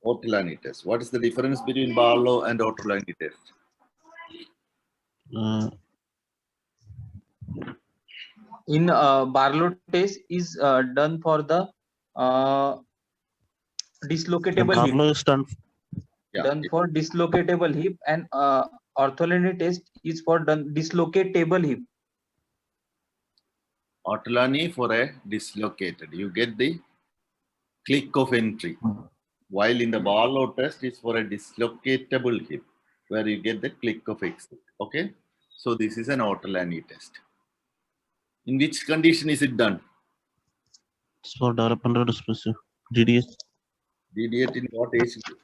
Ortolani test. What is the difference between Barlow and Ortolani test? In Barlow test is done for the dislocatable Barlow hip. is done. Yeah. Done for dislocatable hip, and Ortolani test is for done dislocatable hip. Ortolani for a dislocated. You get the click of entry. While in the Barlow test is for a dislocatable hip, where you get the click of exit. Okay. So this is an Ortolani test. In which condition is it done? It's for developmental dysplasia. DDH. DDH in what age group?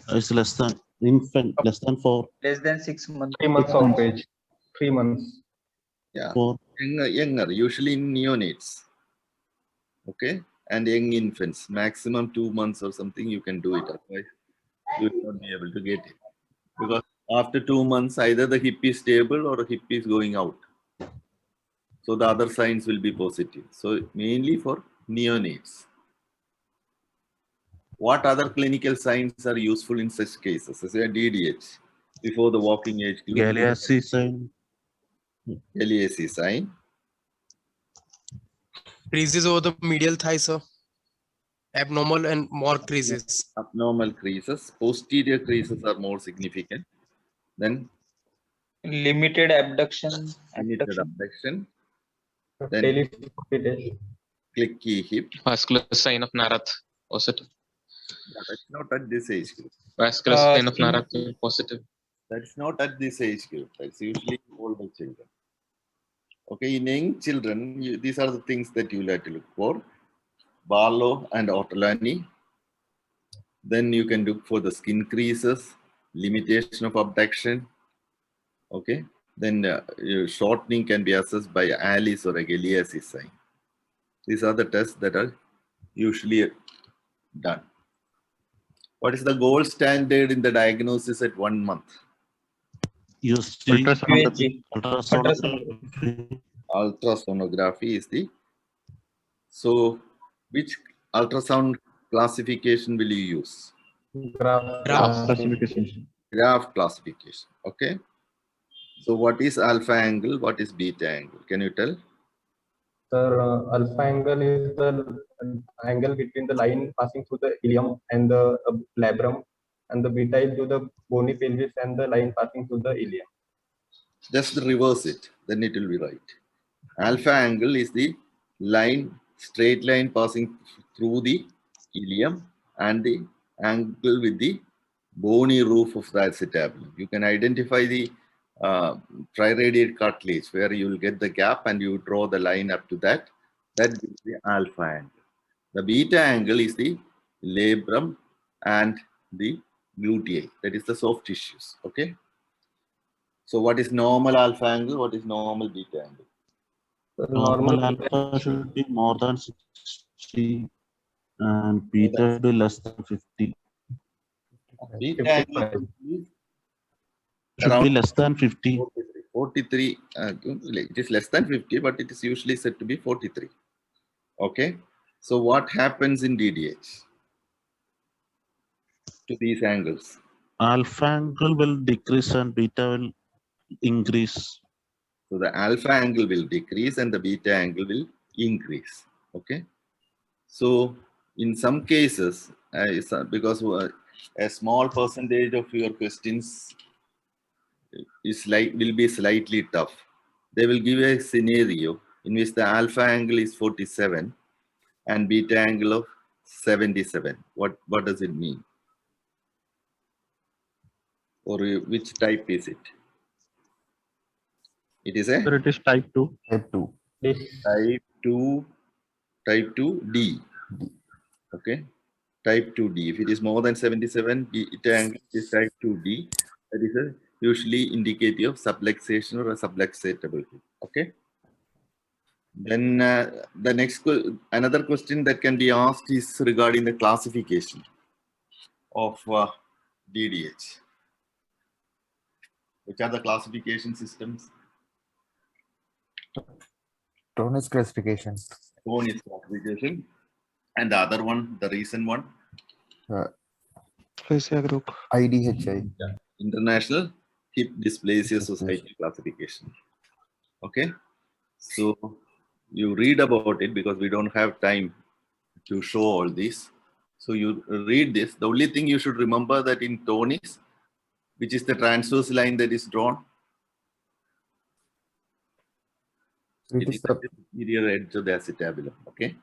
It's less than infant, less than 4. Less than 6 months. 3 months of age. 3 months. Yeah. 4. Younger, usually in neonates. Okay. And young infants, maximum 2 months or something, you can do it. Otherwise, you will not be able to get it. Because after 2 months, either the hip is stable or the hip is going out. So the other signs will be positive. So mainly for neonates. What other clinical signs are useful in such cases? As a DDH, before the walking age group. Galeazzi sign. Galeazzi sign. Creases over the medial thigh, sir. Abnormal and more creases. Abnormal creases. Posterior creases are more significant. Then Limited abduction. limited abduction. Then clicky hip. Vascular sign of Narath positive. That's not at this age group. Vascular sign of Narath positive. That's not at this age group. That's usually older children. Okay, in young children, these are the things that you have to look for. Barlow and Ortolani. Then you can look for the skin creases, limitation of abduction. Okay, then shortening can be assessed by Alice or a Galeazzi sign. These are the tests that are usually Done. What is the gold standard in the diagnosis at 1 month? USG, USG. ultrasonography. Ultrasonography is the. So, which ultrasound classification will you use? Graph Classification. Graph classification. Okay. So, what is alpha angle? What is beta angle? Can you tell? Sir, alpha angle is the angle between the line passing through the ileum and the labrum, and the beta is to the bony pelvis and the line passing through the ileum. Just reverse it, then it will be right. Alpha angle is the line, straight line passing through the ileum and the angle with the bony roof of the acetabulum. You can identify the triradiate cartilage where you will get the gap and you draw the line up to that. That is the alpha angle. The beta angle is the labrum and the gluteus. That is the soft tissues. Okay. So what is normal alpha angle? What is normal beta angle? Normal alpha should be more than 60 and beta should be less than 50. Beta angle should be less than 50. 43. It is less than 50, but it is usually said to be 43. Okay. So what happens in DDH to these angles? Alpha angle will decrease and beta will increase. So the alpha angle will decrease and the beta angle will increase. Okay. So in some cases, because a small percentage of your questions will be slightly tough. They will give a scenario in which the alpha angle is 47 and beta angle of 77. What does it mean? Or which type is it? It is a? Sir, it is type 2. Type 2. Type 2D. Okay. Type 2D. If it is more than 77, beta angle is type 2D. That is a usually indicative of subluxation or a subluxatable. Okay. Then the next another question that can be asked is regarding the classification of DDH. Which are the classification systems? Tönnies classification. Tönnies classification. And the other one, the recent one? Dysplasia group. IDHI. Yeah. International Hip Dysplasia Society classification. Okay. So you read about it because we don't have time to show all this. So you read this. The only thing you should remember that in Tönnies, which is the transverse line that is drawn? It is the superior edge of the acetabulum. Okay.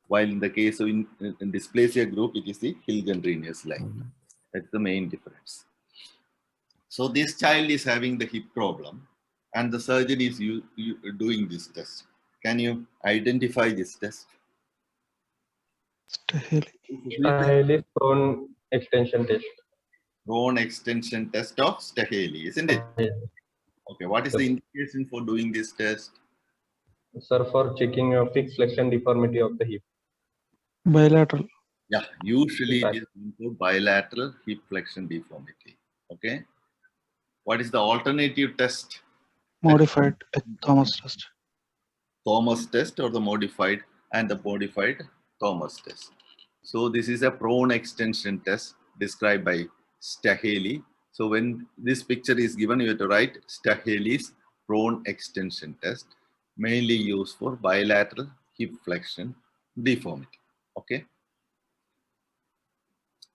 While in the case of in dysplasia group, it is the Hilgenrenius line. That's the main difference. So this child is having the hip problem and the surgeon is doing this test. Can you identify this test? Stahel's prone extension test. Prone extension test of Stahel's, isn't it? Okay, what is the indication for doing this test? Sir, for checking a fixed flexion deformity of the hip. Bilateral. Yeah, usually it is into bilateral hip flexion deformity. Okay. What is the alternative test? Modified Thomas test. Thomas test or the modified and the modified Thomas test. So this is a prone extension test described by Staheli. So when this picture is given, you have to write Staheli's prone extension test, mainly used for bilateral hip flexion deformity. Okay.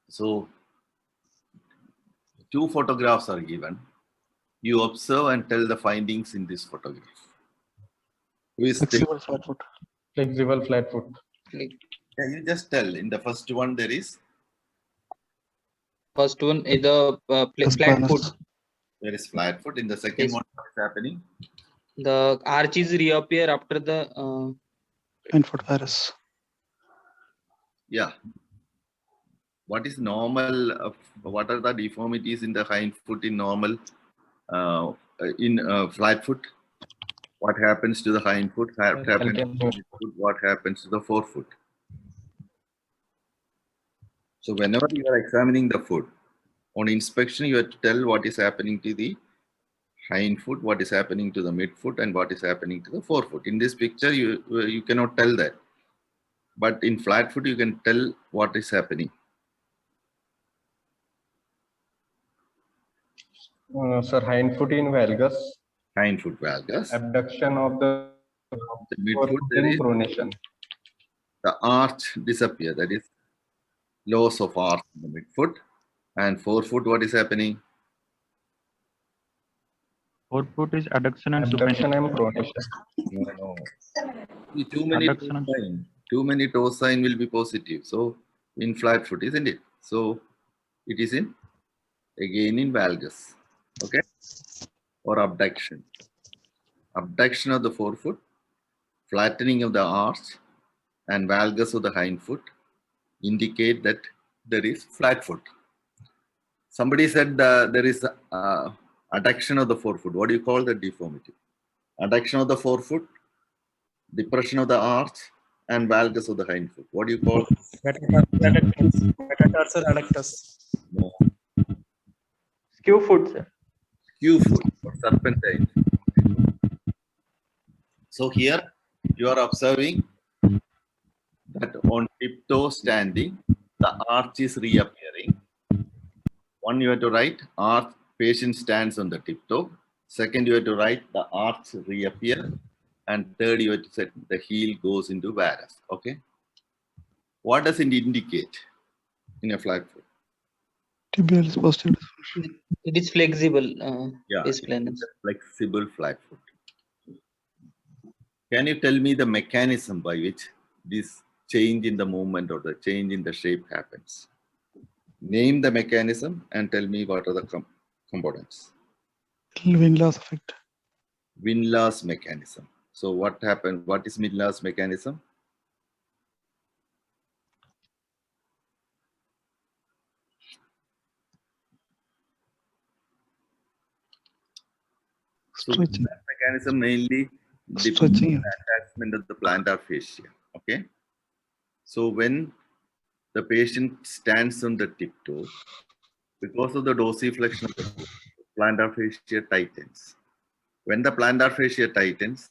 So 2 photographs are given. You observe and tell the findings in this photograph. Who is flexible flat foot? Flexible flat foot. Yeah, you just tell. In the first one, there is. First one is the flat foot. There is flat foot. In the second one, what is happening? The arches reappear after the Infant virus. Yeah. What is normal? What are the deformities in the hind foot in normal? Flat foot? What happens to the hind foot? What happens to the forefoot? So whenever you are examining the foot, on inspection, you have to tell what is happening to the hind foot, what is happening to the midfoot, and what is happening to the forefoot. In this picture, you cannot tell that. But in flat foot, you can tell what is happening. Sir, hind foot in valgus. Hind foot valgus. Abduction of the midfoot, there in is pronation. the arch disappear. That is loss of arch in the midfoot. And forefoot, what is happening? Forefoot is adduction and Abduction supination. and pronation. No. Too many toe sign will be positive. So in flat foot, isn't it? So it is again in valgus. Okay? Or abduction. Abduction of the forefoot, flattening of the arch, and valgus of the hind foot indicate that there is flat foot. Somebody said there is adduction of the forefoot. What do you call the deformity? Adduction of the forefoot, depression of the arch, and valgus of the hind foot. What do you call? Metatarsal adductus. No. Skew foot, sir. Skew foot or serpentine. So here you are observing that on tiptoe standing, the arch is reappearing. One, you have to write arch, patient stands on the tiptoe. Second, you have to write the arch reappear. And third, you have to set the heel goes into varus. Okay. What does it indicate in a flat foot? Tibial is posterior. It is flexible. Yeah, Is planus. flexible flat foot. Can you tell me the mechanism by which this change in the movement or the change in the shape happens? Name the mechanism and tell me what are the components. Windlass effect. Windlass mechanism. So what happened? What is windlass mechanism? So Stretching. that mechanism mainly depends Stretching. on the attachment of the plantar fascia. Okay. So when the patient stands on the tiptoe, because of the dorsiflexion of the foot, plantar fascia tightens. When the plantar fascia tightens,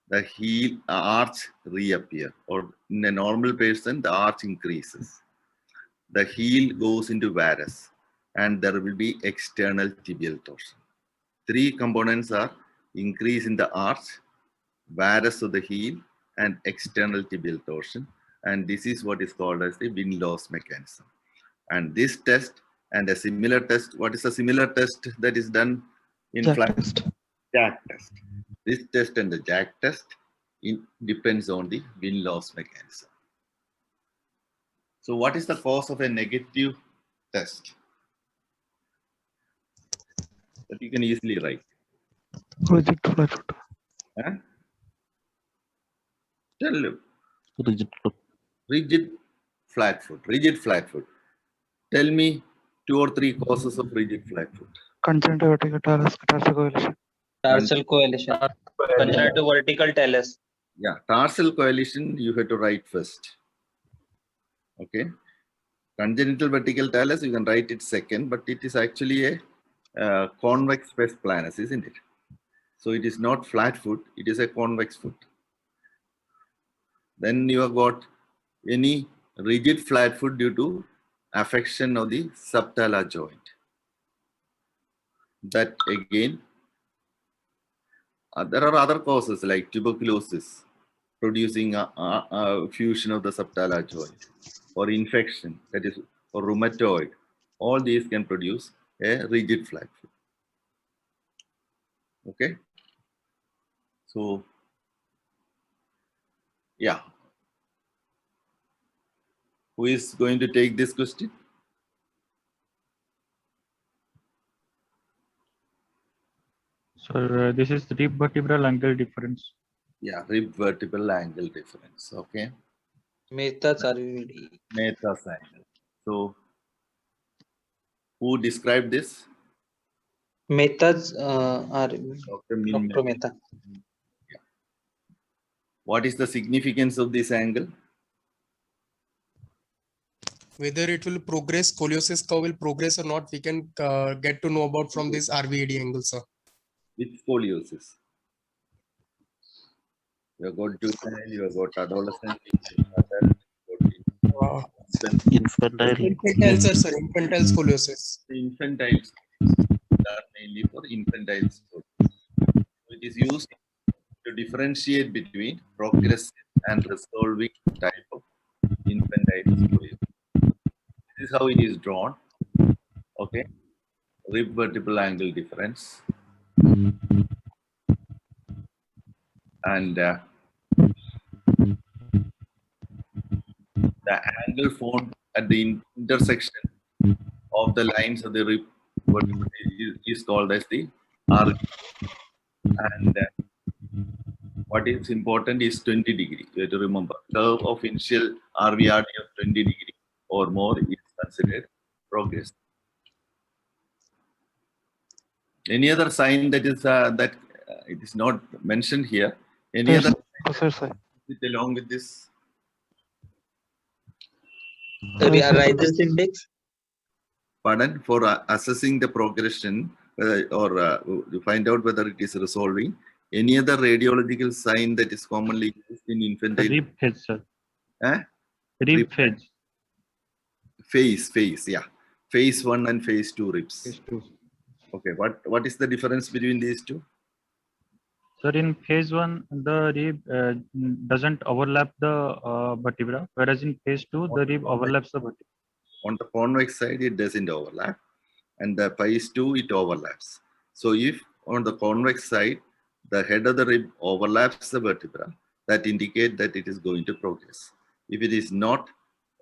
the heel arch reappear, or in a normal person, the arch increases. The heel goes into varus, and there will be external tibial torsion. Three components are increase in the arch, varus of the heel, and external tibial torsion. And this is what is called as the Windlass mechanism. And this test and a similar test, what is a similar test that is done in flat? Jack test. This test and the Jack test depends on the Windlass mechanism. So what is the cause of a negative test? That you can easily write. Rigid flat foot. Huh? Tell you. Rigid foot. Rigid flat foot. Rigid flat foot. Tell me 2 or 3 causes of rigid flat foot. Congenital vertical talus tarsal coalition. Tarsal coalition. Congenital vertical talus. Yeah, tarsal coalition you have to write first. Okay. Congenital vertical talus, you can write it second, but it is actually a convex pes planus, isn't it? So it is not flat foot, it is a convex foot. Then you have got any rigid flat foot due to affection of the subtalar joint. That again, there are other causes like tuberculosis producing a fusion of the subtalar joint, or infection, that is, or rheumatoid. All these can produce a rigid flat foot. Okay. So, yeah. Who is going to take this question? So this is rib vertebral angle difference. Yeah, rib vertebral angle difference. Okay. Mehta's RVD. Mehta's angle. So, who described this? Mehta's RVD. Dr. Mehta. Yeah. What is the significance of this angle? Whether it will progress, scoliosis curve will progress or not, we can get to know about from this RVAD angle, sir. With scoliosis. You have got juvenile, you have got adolescent, Infantile, sir, infantile scoliosis. The infantile are mainly for infantile scoliosis. It is used to differentiate between progressive and resolving type of infantile scoliosis. This is how it is drawn. Okay, rib vertebral angle difference, and the angle formed at the intersection of the lines of the rib vertebra is called as the R. And what is important is 20 degree. You have to remember, curve of initial RVRD of 20 degree or more is considered progress. Any other sign that is it is not mentioned here? Any Yes, other Professor, sir. with along with this? Rises index. Pardon? For assessing the progression or to find out whether it is resolving. Any other radiological sign that is commonly used in infantile? Rib phase, sir. Eh? Rib phase. Phase, yeah. Phase 1 and phase 2 ribs. Phase 2. Okay, what is the difference between these two? Sir, in phase 1, the rib doesn't overlap the vertebra, whereas in phase 2, the rib overlaps the vertebra. On the convex side, it doesn't overlap, and the phase 2, it overlaps. So if on the convex side, the head of the rib overlaps the vertebra, that indicates that it is going to progress. If it is not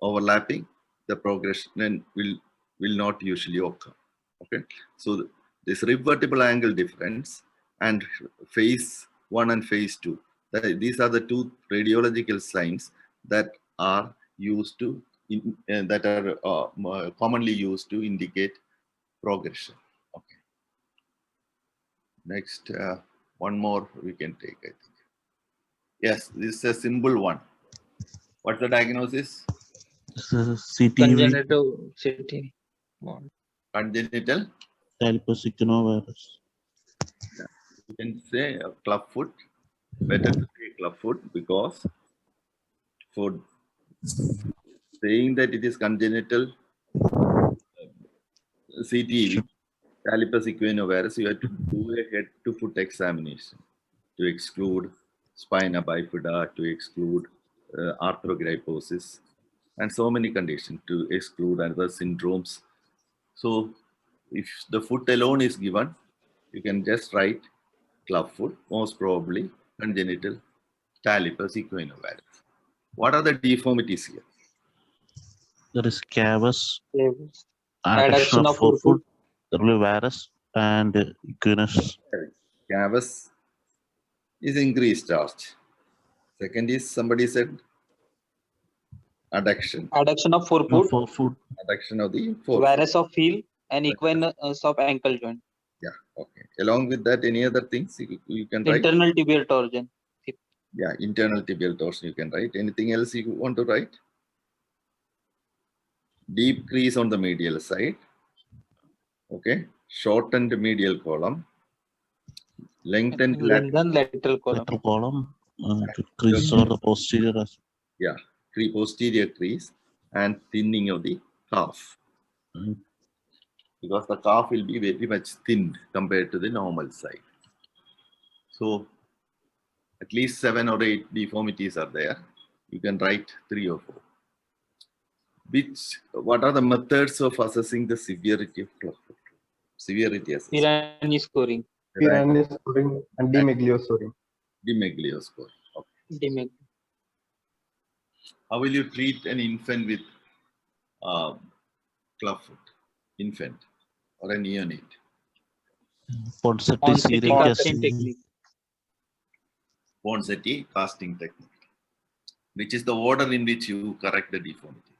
overlapping, the progression will not usually occur. Okay, so this rib vertebral angle difference and phase 1 and phase 2, these are the two radiological signs that are used to that are commonly used to indicate progression. Okay. Next, one more we can take, I think. Yes, this is a simple one. What's the diagnosis? CTV. Congenital CT. Congenital Talipes-equinovarus. You can say a clubfoot. Better to say clubfoot because for saying that it is congenital CTV, Talipes equinovarus, you have to do a head-to-foot examination to exclude spina bifida, to exclude arthrogryposis, and so many conditions to exclude other syndromes. So if the foot alone is given, you can just write clubfoot, most probably congenital Talipes equinovarus. What are the deformities here? There is cavus, Adduction of forefoot, varus, and equinus. Cavus is increased arch. Second is, somebody said adduction. Adduction of forefoot, Adduction of the forefoot. varus of heel, and equinus of ankle joint. Yeah, okay. Along with that, any other things you can write? Internal tibial torsion. Yeah, internal tibial torsion you can write. Anything else you want to write? Deep crease on the medial side. Okay. Shortened medial column. Lengthened lateral column. Crease on the posterior. Yeah, posterior crease and thinning of the calf. Because the calf will be very much thinned compared to the normal side. So at least 7 or 8 deformities are there. You can write 3 or 4. What are the methods of assessing the severity of clubfoot? Severity assessment. Pirani scoring. Pirani scoring and DiMeglio scoring. DiMeglio scoring. Okay. DiMeglio. How will you treat an infant with clubfoot? Infant or a neonate? Ponseti casting technique. Ponseti casting technique. Which is the order in which you correct the deformity?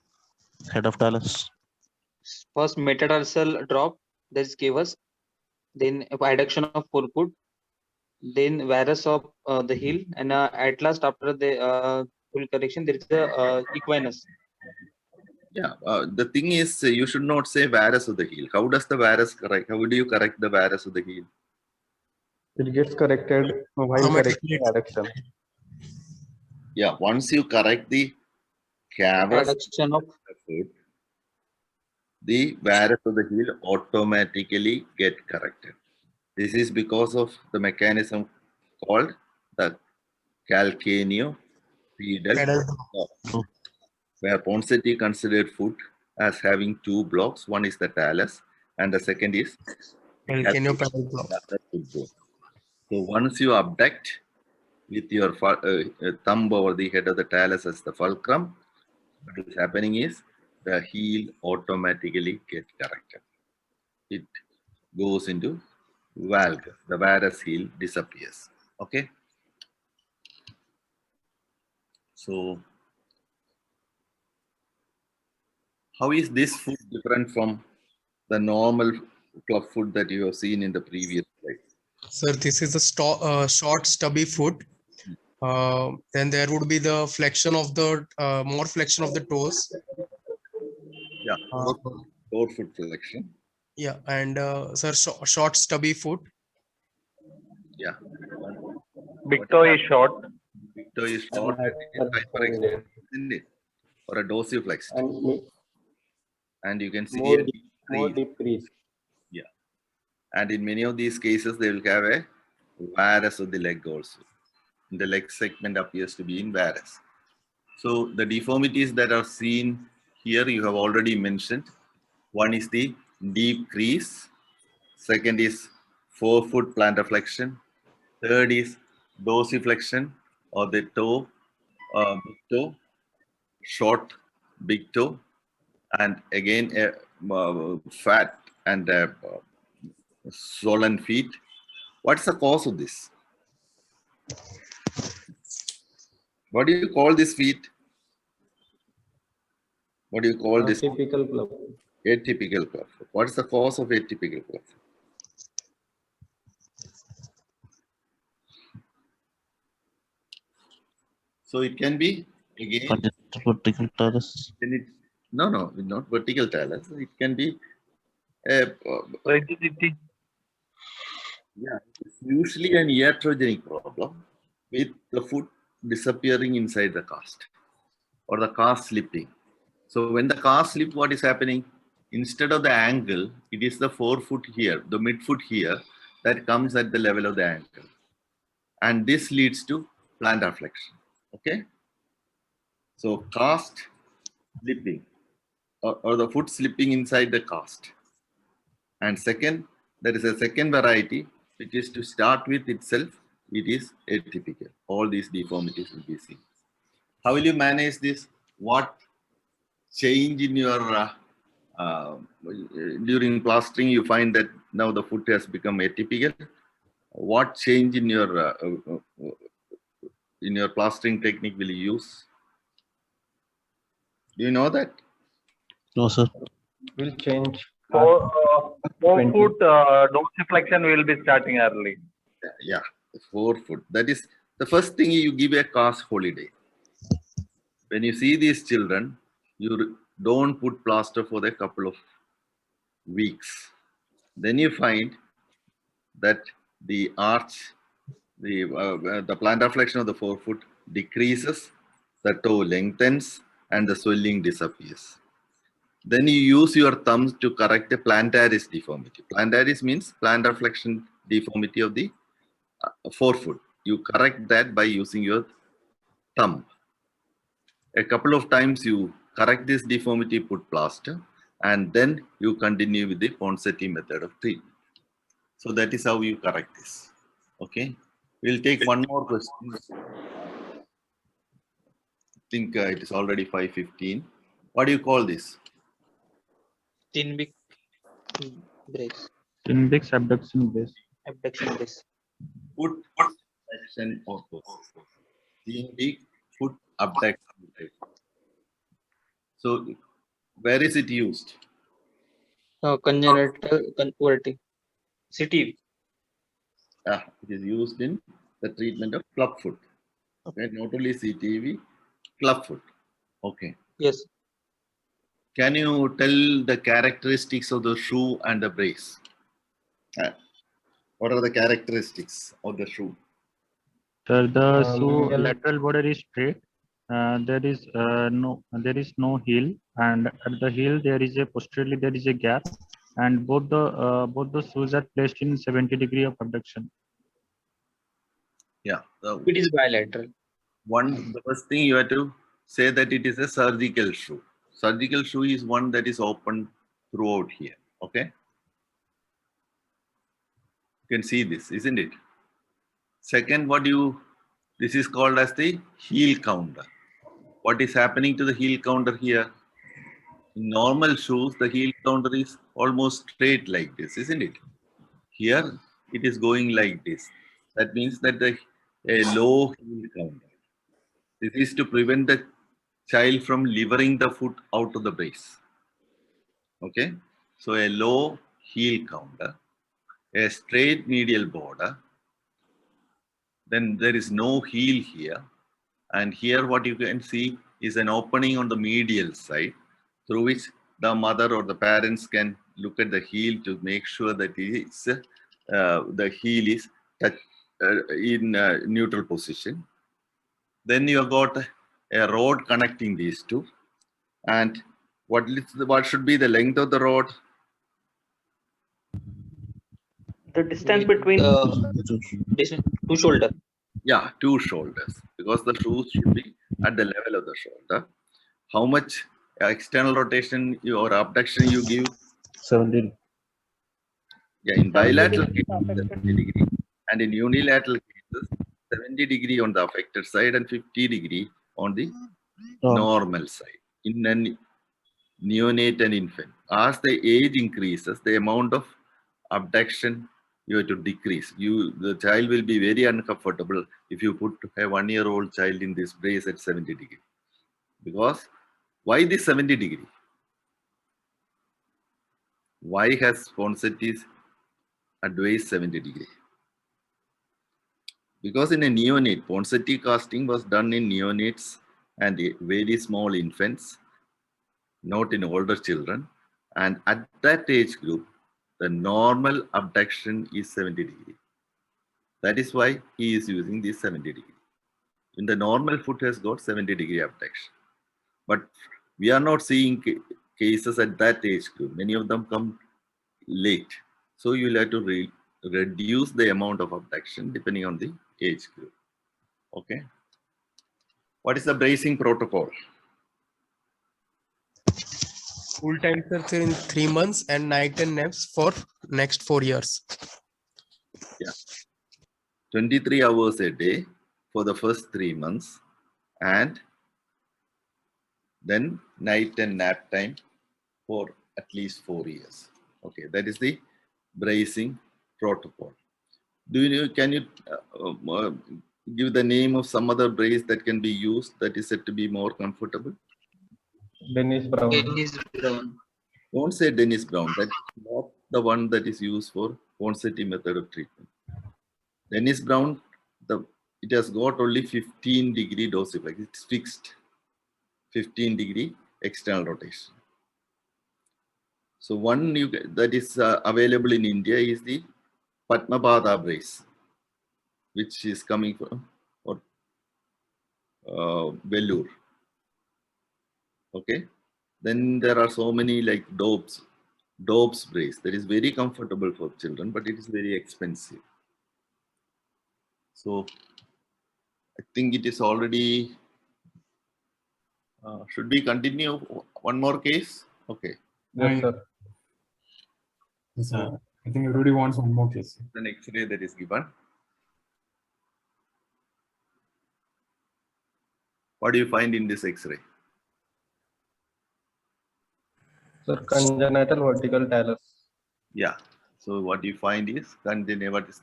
Head of talus. First metatarsal drop, that is cavus. Then adduction of forefoot. Then varus of the heel, and at last after the full correction there is the equinus. Yeah, the thing is, you should not say varus of the heel. How does the varus correct? How do you correct the varus of the heel? It gets corrected while correcting adduction. Yeah, once you correct the cavus Adduction of the foot, the varus of the heel automatically get corrected. This is because of the mechanism called the calcaneopedal block, where Ponseti considered foot as having two blocks. One is the talus, and the second is Calcaneopedal block. So once you abduct with your thumb over the head of the talus as the fulcrum, what is happening is the heel automatically get corrected. It goes into valgus. The varus heel disappears. Okay. So how is this foot different from the normal club foot that you have seen in the previous slide? Sir, this is a short stubby foot. Then there would be the flexion of the more flexion of the toes. Yeah, four foot flexion. Yeah, and sir, short stubby foot. Yeah. Big toe is short. Big toe is short. Isn't it? Or a dorsiflexion. And you can see more deep crease. Yeah. And in many of these cases, they will have a varus of the leg also. The leg segment appears to be in varus. So the deformities that are seen here, you have already mentioned. One is the deep crease. Second is forefoot plantar flexion. Third is dorsiflexion or the toe, big toe, short big toe, and again fat and swollen feet. What's the cause of this? What do you call this feet? What do you call this? Atypical club. Atypical club. What is the cause of atypical club? So it can be again vertical talus. No, not vertical talus. It can be rigidity. Yeah, it's usually an iatrogenic problem with the foot disappearing inside the cast or the cast slipping. So when the cast slip, what is happening? Instead of the angle, it is the forefoot here, the midfoot here, that comes at the level of the ankle. And this leads to plantar flexion. Okay? So cast slipping or the foot slipping inside the cast. And second, there is a second variety, which is to start with itself, it is atypical. All these deformities will be seen. How will you manage this? What change in your during plastering you find that now the foot has become atypical? What change in your plastering technique will you use? Do you know that? No, sir. Will change. Forefoot dorsiflexion will be starting early. Yeah, forefoot. That is the first thing you give a cast holiday. When you see these children, you don't put plaster for a couple of weeks. Then you find that the arch, the plantar flexion of the forefoot decreases, the toe lengthens, and the swelling disappears. Then you use your thumbs to correct the plantaris deformity. Plantaris means plantar flexion deformity of the forefoot. You correct that by using your thumb. A couple of times you correct this deformity, put plaster, and then you continue with the Ponseti method of treatment. So that is how you correct this. Okay. We'll take one more question. I think it is already 5:15. What do you call this? Tinbic brace. Tinbic abduction brace. Abduction brace. Foot abduction orthosis. Tinbic foot abduction brace. So where is it used? Congenital converting. CT. It is used in the treatment of club foot. Okay, not only CTV, club foot. Okay. Yes. Can you tell the characteristics of the shoe and the brace? What are the characteristics of the shoe? Sir, the shoe medial- lateral border is straight. There is no heel, and at the heel there is a posteriorly there is a gap, and both the shoes are placed in 70 degree of abduction. Yeah. It is bilateral. The first thing you have to say that it is a surgical shoe. Surgical shoe is one that is open throughout here. Okay. You can see this, isn't it? Second, this is called as the heel counter. What is happening to the heel counter here? In normal shoes, the heel counter is almost straight like this, isn't it? Here, it is going like this. That means that a low heel counter. This is to prevent the child from levering the foot out of the brace. Okay? So a low heel counter, a straight medial border, then there is no heel here. And here what you can see is an opening on the medial side through which the mother or the parents can look at the heel to make sure that the heel is in neutral position. Then you have got a rod connecting these two. And what should be the length of the rod? The distance between two shoulders. Yeah, 2 shoulders, because the shoes should be at the level of the shoulder. How much external rotation or abduction you give? 70. Yeah, in bilateral cases, 70 degree, and in unilateral cases, 70 degree on the affected side and 50 degree on the normal side. In a neonate and infant, as the age increases, the amount of abduction you have to decrease. The child will be very uncomfortable if you put a 1-year-old child in this brace at 70 degree. Because why this 70 degree? Why has Ponseti advised 70 degree? Because in a neonate, Ponseti casting was done in neonates and very small infants, not in older children. And at that age group, the normal abduction is 70 degree. That is why he is using this 70 degree. In the normal foot has got 70 degree abduction. But we are not seeing cases at that age group. Many of them come late. So you will have to reduce the amount of abduction depending on the age group. Okay. What is the bracing protocol? Full time sir in 3 months and night and naps for next 4 years. Yeah. 23 hours a day for the first 3 months, and then night and nap time for at least 4 years. Okay, that is the bracing protocol. Can you give the name of some other brace that can be used that is said to be more comfortable? Dennis Brown. Dennis Brown. Don't say Dennis Brown. That is not the one that is used for Ponseti method of treatment. Dennis Brown, it has got only 15 degree dorsiflex. It's fixed 15 degree external rotation. So one that is available in India is the Padmapada brace, which is coming from Vellore. Okay. Then there are so many like Dobbs brace that is very comfortable for children, but it is very expensive. So I think it is already, should we continue one more case? Okay. Yes, sir. Yes, sir. I think everybody wants one more case. The X-ray that is given. What do you find in this X-ray? Sir, congenital vertical talus. Yeah. So what you find is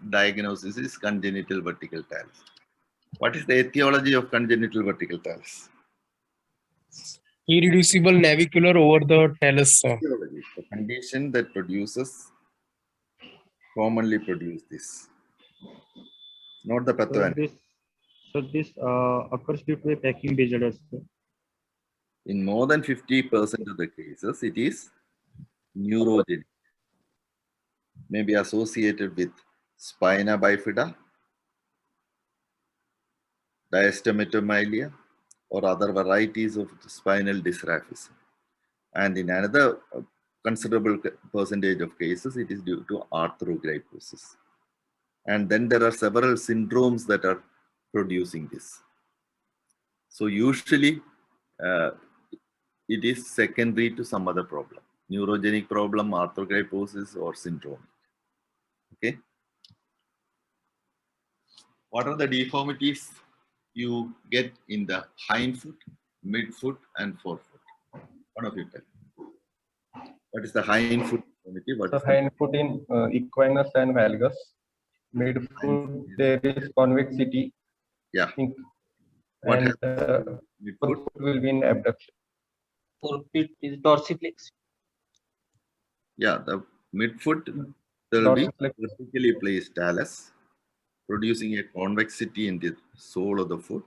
diagnosis is congenital vertical talus. What is the etiology of congenital vertical talus? Irreducible navicular over the talus. The condition that commonly produce this, not the pathogen. So this occurs due to a packing disorder. In more than 50% of the cases, it is neurogenic, maybe associated with spina bifida, diastematomyelia, or other varieties of spinal dysraphism. And in another considerable percentage of cases, it is due to arthrogryposis. And then there are several syndromes that are producing this. So usually it is secondary to some other problem, neurogenic problem, arthrogryposis, or syndrome. Okay. What are the deformities you get in the hind foot, midfoot, and forefoot? One of you tell. What is the hind foot deformity? What So is hind foot in equinus and valgus. Midfoot there is convexity. Yeah. What and forefoot will be in abduction. Forefoot is dorsiflex. Yeah, the midfoot there will be vertically placed talus, producing a convexity in the sole of the foot,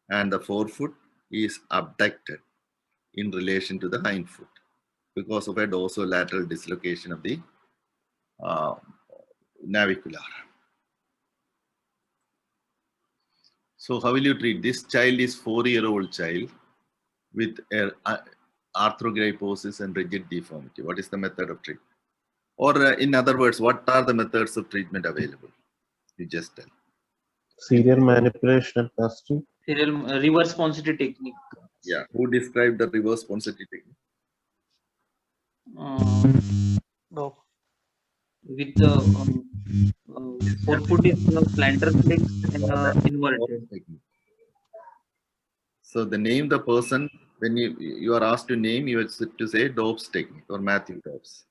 and the forefoot is abducted in relation to the hind foot because of a dorsolateral dislocation of the navicular. So how will you treat this? Child is 4-year-old child with arthrogryposis and rigid deformity. What is the method of treatment? Or in other words, what are the methods of treatment available? You just tell. Serial manipulation and plastering. Serial reverse Ponseti technique. Yeah. Who described the reverse Ponseti technique? No. With the forefoot is plantar flex and inverted. So the name the person, when you are asked to name, you have to say Dobbs technique or Matthew Dobbs.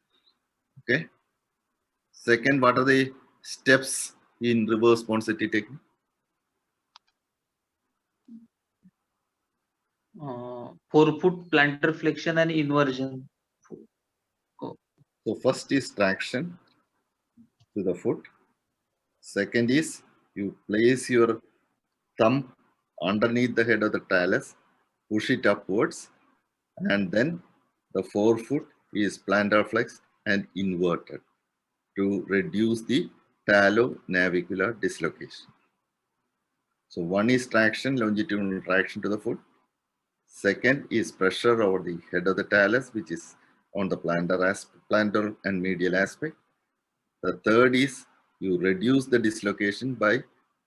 Okay. Second, what are the steps in reverse Ponseti technique? Forefoot plantar flexion and inversion. So first is traction to the foot. Second is you place your thumb underneath the head of the talus, push it upwards, and then the forefoot is plantar flexed and inverted to reduce the talonavicular dislocation. So one is traction, longitudinal traction to the foot. Second is pressure over the head of the talus, which is on the plantar and medial aspect. The third is you reduce the dislocation by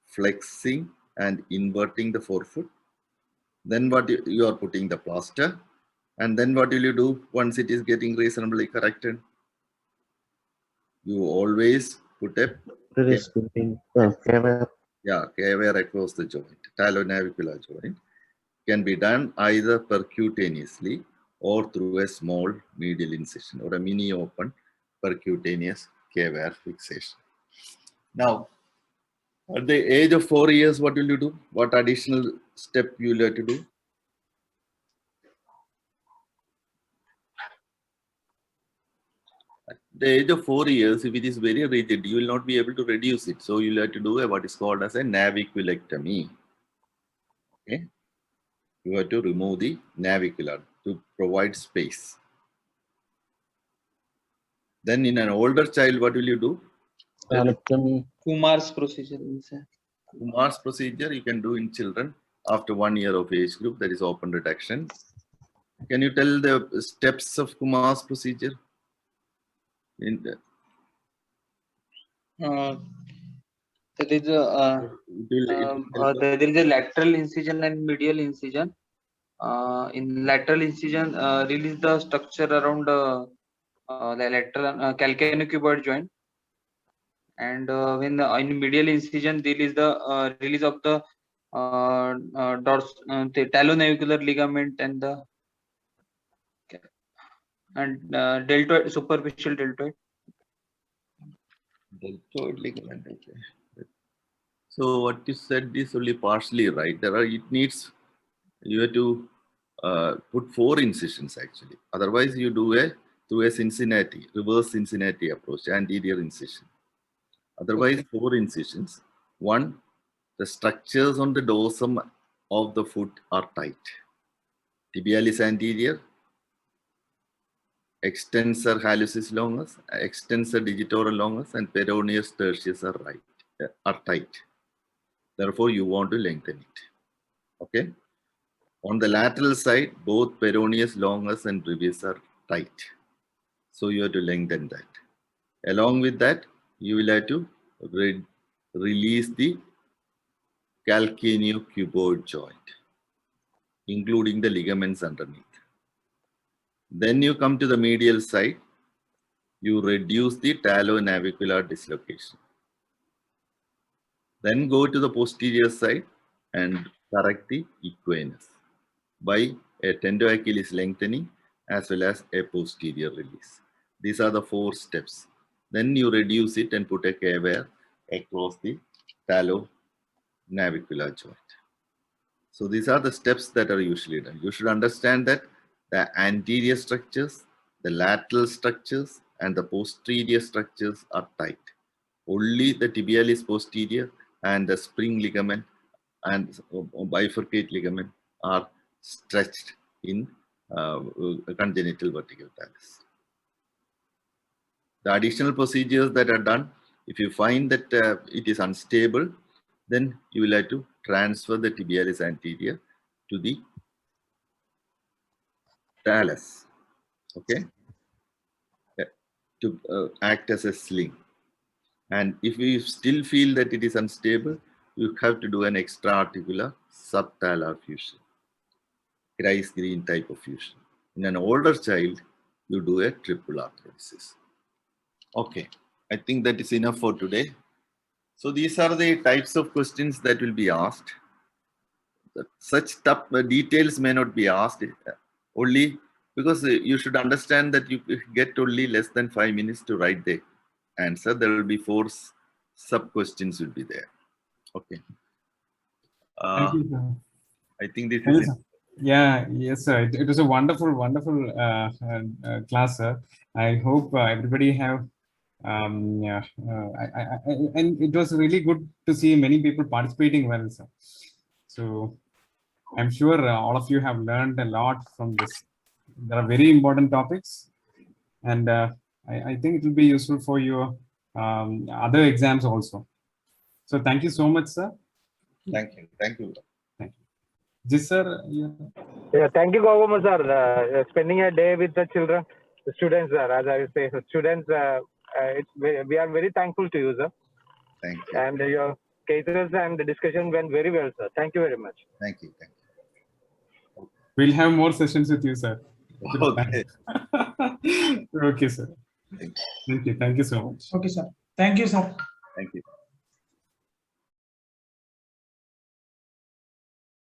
flexing and inverting the forefoot. Then what you are putting the plaster. And then what will you do once it is getting reasonably corrected? You always put a K-wire across the joint, talonavicular joint. Can be done either percutaneously or through a small medial incision or a mini open percutaneous K-wire fixation. Now, at the age of 4 years, what will you do? What additional step you will have to do? At the age of 4 years, if it is very rigid, you will not be able to reduce it. So you will have to do what is called as a naviculectomy. Okay. You have to remove the navicular to provide space. Then in an older child, what will you do? Kumar's procedure. Kumar's procedure you can do in children after 1 year of age group, that is open reduction. Can you tell the steps of Kumar's procedure? There is a lateral incision and medial incision. In lateral incision, release the structure around the lateral calcaneocuboid joint, and when in medial incision, release the release of the the talonavicular ligament and the deltoid, superficial deltoid. Deltoid ligament. Okay. So what you said is only partially right. You have to put 4 incisions actually. Otherwise, you do through a Cincinnati, reverse Cincinnati approach, anterior incision. Otherwise, 4 incisions. One, the structures on the dorsum of the foot are tight. Tibialis anterior, extensor hallucis longus, extensor digitorum longus, and peroneus tertius are tight. Therefore, you want to lengthen it. Okay. On the lateral side, both peroneus longus and brevis are tight. So you have to lengthen that. Along with that, you will have to release the calcaneocuboid joint, including the ligaments underneath. Then you come to the medial side, you reduce the talonavicular dislocation. Then go to the posterior side and correct the equanus by a tendoachilles lengthening as well as a posterior release. These are the 4 steps. Then you reduce it and put a K-wire across the talonavicular joint. So these are the steps that are usually done. You should understand that the anterior structures, the lateral structures, and the posterior structures are tight. Only the tibialis posterior and the spring ligament and bifurcate ligament are stretched in congenital vertical talus. The additional procedures that are done, if you find that it is unstable, then you will have to transfer the tibialis anterior to the talus, okay, to act as a sling. And if you still feel that it is unstable, you have to do an extra-articular subtalar fusion, Grice-Green type of fusion. In an older child, you do a triple arthrodesis. Okay, I think that is enough for today. So these are the types of questions that will be asked. Such tough details may not be asked, only because you should understand that you get only less than 5 minutes to write the answer. There will be 4 sub-questions will be there. Okay. Thank you, sir. I think this is it. Yeah, yes, sir. It was a wonderful, wonderful class, sir. I hope everybody have, and it was really good to see many people participating well, sir. So I'm sure all of you have learned a lot from this. There are very important topics, and I think it will be useful for your other exams also. So thank you so much, sir. Thank you. Thank you. Thank you. Yes, sir. Yeah, thank you, Gogoma, sir. Spending a day with the children, the students, sir. As I say, so students, we are very thankful to you, sir. Thank you. And your cases and the discussion went very well, sir. Thank you very much. Thank you. Thank you. We'll have more sessions with you, sir. Okay. Okay, sir. Thank you. Thank you so much. Okay, sir. Thank you, sir. Thank you.